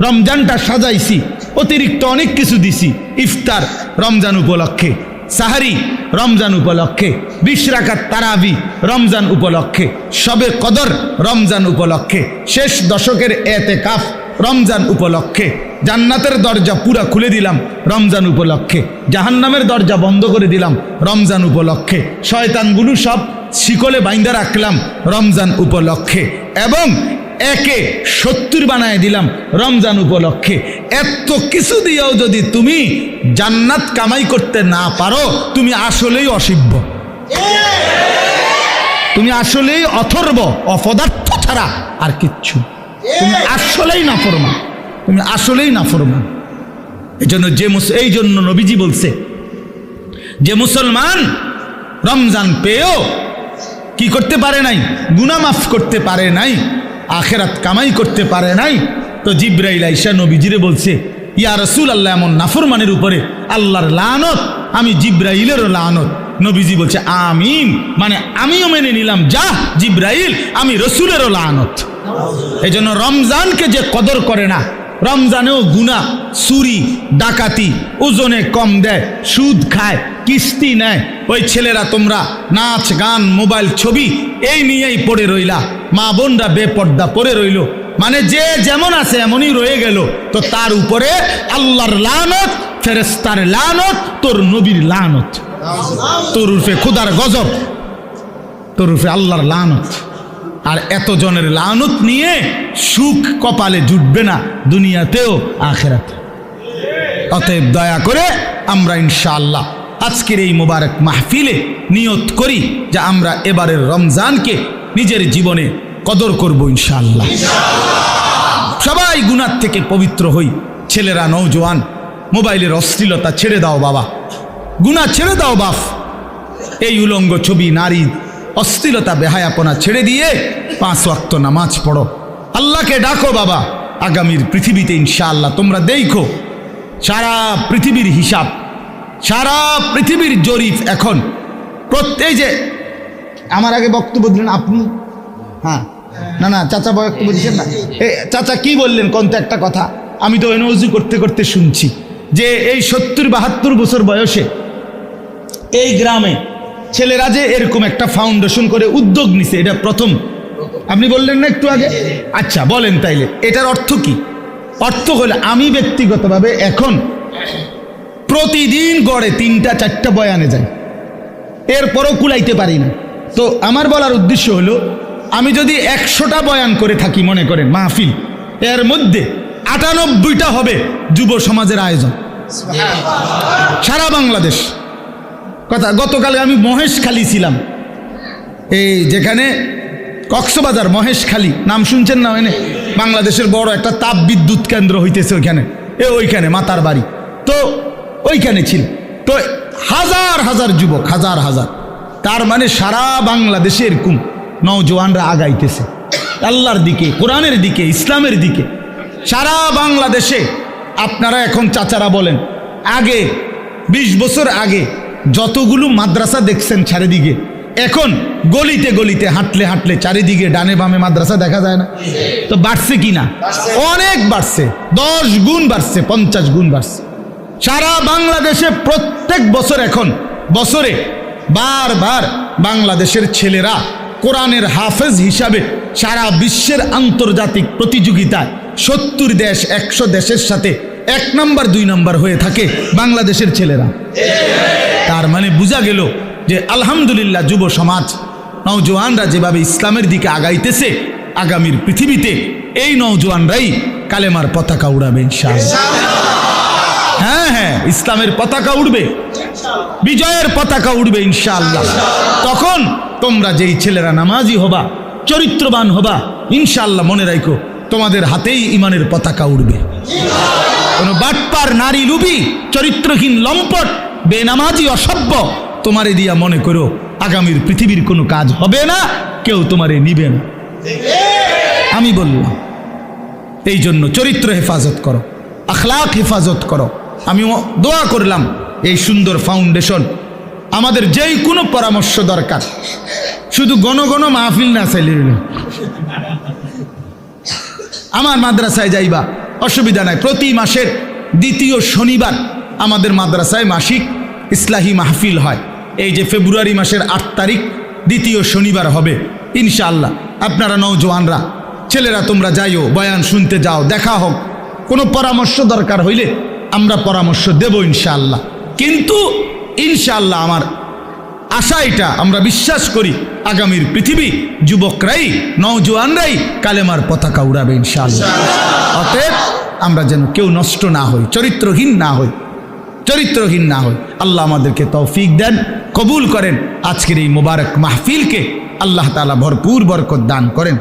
রমজানটা সাজাইছি। অতিরিক্ত অনেক কিছু দিছি। ইফতার রমজান উপলক্ষে, সাহারি রমজান উপলক্ষে, 20 রাকাত তারাবি রমজান উপলক্ষে, শবে কদর রমজান উপলক্ষে, শেষ দশকের এতেকাফ রমজান উপলক্ষে, জান্নাতের দরজা পুরা খুলে দিলাম রমজান উপলক্ষে, জাহান্নামের দরজা বন্ধ করে দিলাম রমজান উপলক্ষে, শয়তানগুলো সব শিকলে বাইন্দা রাখলাম রমজান উপলক্ষে, এবং একে 70 বানায় দিলাম রমজান উপলক্ষে। এত কিছু দিয়েও যদি তুমি জান্নাত কামাই করতে না পারো, তুমি আসলেই অসিব্য, তুমি আসলেই অথর্ব, অপদার্থ ছাড়া আর কিচ্ছু, তুমি আসলেই নাফরমান, তুমি আসলেই নাফরমান। এই জন্য নবীজি বলছে যে মুসলমান রমজান পেয়েও কি করতে পারে নাই, গুনাহ মাফ করতে পারে নাই, আখেরাত কামাই করতে পারে নাই, তো জিবরাইল আইসা নবীজিরে বলছে, ইয়া রাসূলুল্লাহ, এমন নাফরমানের উপরে আল্লাহর লানত, আমি জিবরাইলেরও লানত। নবীজি বলছে আমিন, মানে আমিও মেনে নিলাম, যা জিবরাইল, আমি রসুলেরও লানত। এই জন্য রমজানকে যে কদর করে না, রমজানেও গুনাহ, চুরি ডাকাতি, ওজনে কম দেয়, সুদ খায়, কিস্তি নেয়, ওই ছেলেরা তোমরা নাচ গান মোবাইল ছবি এই নিয়েই পড়ে রইলা, মা বোনরা বেপর্দা পড়ে রইল, মানে যে যেমন আছে এমনই রয়ে গেল, তো তার উপরে আল্লাহর লানত, ফেরেশতার লানত, তোর নবীর লানত, তোর উপরে খোদার গজব, তোর উপরে আল্লাহর লানত। আর এত জনের লানত নিয়ে সুখ কপালে জুটবে না, দুনিয়াতেও আখিরাতে। অতএব দয়া করে আমরা ইনশাআল্লাহ আজকের এই মোবারক মাহফিলে নিয়ত করি যে আমরা এবারের রমজানকে নিজের জীবনে কদর করব ইনশাআল্লাহ। সবাই গুনাহ থেকে পবিত্র হই, ছেলেরা নওজোয়ান, মোবাইলের অশ্লীলতা ছেড়ে দাও বাবা, গুনাহ ছেড়ে দাও বাপ, এই উলঙ্গ ছবি, নারী, অশ্লীলতা, বেহায়াপনা ছেড়ে দিয়ে 5 ওয়াক্ত নামাজ পড়ো, আল্লাহকে ডাকো বাবা। আগামীর পৃথিবীতে ইনশাআল্লাহ তোমরা দেখো সারা পৃথিবীর হিসাব, সারা পৃথিবীর জরিপ এখন প্রত্যেক, যে আমার আগে বক্তব্য দিলেন আপনি, হ্যাঁ না না চাচা বক্তব্য দিচ্ছেন না, চাচা কি বললেন কোন তো একটা কথা, আমি তো এনওজি করতে করতে শুনছি যে এই 70-72 বছর বয়সে এই গ্রামে ছেলেরা যে এরকম একটা ফাউন্ডেশন করে উদ্যোগ নিছে, এটা প্রথম আপনি বললেন না একটু আগে? আচ্ছা বলেন তাইলে এটার অর্থ কি? অর্থ হলে আমি ব্যক্তিগতভাবে এখন প্রতিদিন গড়ে 3টা-4টা বয়ানে যাই, এরপরও কুলাইতে পারি না। তো আমার বলার উদ্দেশ্য হলো, আমি যদি 100টা বয়ান করে থাকি মনে করেন মাহফিল, এর মধ্যে 98টা হবে যুব সমাজের আয়োজন সারা বাংলাদেশ। কথা, গতকালে আমি মহেশখালী ছিলাম, এই যেখানে কক্সবাজার মহেশখালী নাম শুনছেন না, ওখানে বাংলাদেশের বড় একটা তাপ বিদ্যুৎ কেন্দ্র হইতেছে ওইখানে, ওইখানে মাতার বাড়ি, তো ওইখানে ছিল, তো হাজার হাজার যুবক, হাজার হাজার, তার মানে সারা বাংলাদেশে এরকম নওজোয়ানরা আগাইতেছে আল্লাহর দিকে, কোরআনের দিকে, ইসলামের দিকে সারা বাংলাদেশে। আপনারা এখন চাচারা বলেন, আগে 20 বছর আগে যতগুলো মাদ্রাসা দেখছেন চারিদিকে, এখন গলিতে গলিতে হাঁটলে হাঁটলে চারিদিকে ডানে বামে মাদ্রাসা দেখা যায় না? তো বাড়ছে কি না? অনেক বাড়ছে, 10 গুণ বাড়ছে, 50 গুণ বাড়ছে। সারা বাংলাদেশে প্রত্যেক বছর, এখন বছরে বারবার বাংলাদেশের ছেলেরা কোরআনের হাফেজ হিসাবে সারা বিশ্বের আন্তর্জাতিক প্রতিযোগিতায় 70 দেশ 100 দেশের সাথে 1 নাম্বার 2 নাম্বার হয়ে থাকে বাংলাদেশের ছেলেরা। তার মানে বোঝা গেল যে আলহামদুলিল্লাহ যুব সমাজ, নওজোয়ানরা যেভাবে ইসলামের দিকে আগাইতেছে, আগামীর পৃথিবীতে এই নওজোয়ানরাই কালেমার পতাকা উড়াবে ইনশাআল্লাহ। হ্যাঁ হ্যাঁ, ইসলামের পতাকা উড়বে, বিজয়ের পতাকা উড়বে ইনশাআল্লাহ। তখন তোমরা যেই ছেলেরা নামাজি হবা, চরিত্রবান হবা, ইনশাআল্লাহ মনে রাখো তোমাদের হাতেই ইমানের পতাকা উড়বে। কোন বাটপার, নারী লুবি, চরিত্রহীন, লম্পট, বেনামাজি, অসভ্য তোমারে দিয়া মনে করো আগামীর পৃথিবীর কোনো কাজ হবে না, কেউ তোমারে নিবে না। আমি বললাম এই জন্য চরিত্র হেফাজত করো, আখলাক হেফাজত করো। আমি দোয়া করলাম এই সুন্দর ফাউন্ডেশন, আমাদের যেই কোনো পরামর্শ দরকার, শুধু ঘন ঘন মাহফিল না চাইলে, আমার মাদ্রাসায় যাইবা, অসুবিধা নাই। প্রতি মাসের 2য় শনিবার আমাদের মাদ্রাসায় মাসিক ইসলাহি মাহফিল হয়। এই যে ফেব্রুয়ারি মাসের 8 তারিখ দ্বিতীয় শনিবার হবে ইনশাআল্লাহ। আপনারা নওজোয়ানরা, ছেলেরা তোমরা যাইও, বয়ান শুনতে যাও, দেখা হোক। কোনো পরামর্শ দরকার হইলে আমরা পরামর্শ দেব ইনশাআল্লাহ। কিন্তু ইনশাআল্লাহ আমার আশা এটা, আমরা বিশ্বাস করি আগামীর পৃথিবী যুবকরাই, নওজোয়ানরাই কালেমার পতাকা উড়াবে ইনশাআল্লাহ। অতএব আমরা যেন কেউ নষ্ট না হই, চরিত্রহীন না হই, চরিত্রহীন না হই। আল্লাহ আমাদেরকে তৌফিক দেন, কবুল করেন। আজকের এই মোবারক মাহফিলকে আল্লাহ তাআলা ভরপুর বরকত দান করেন।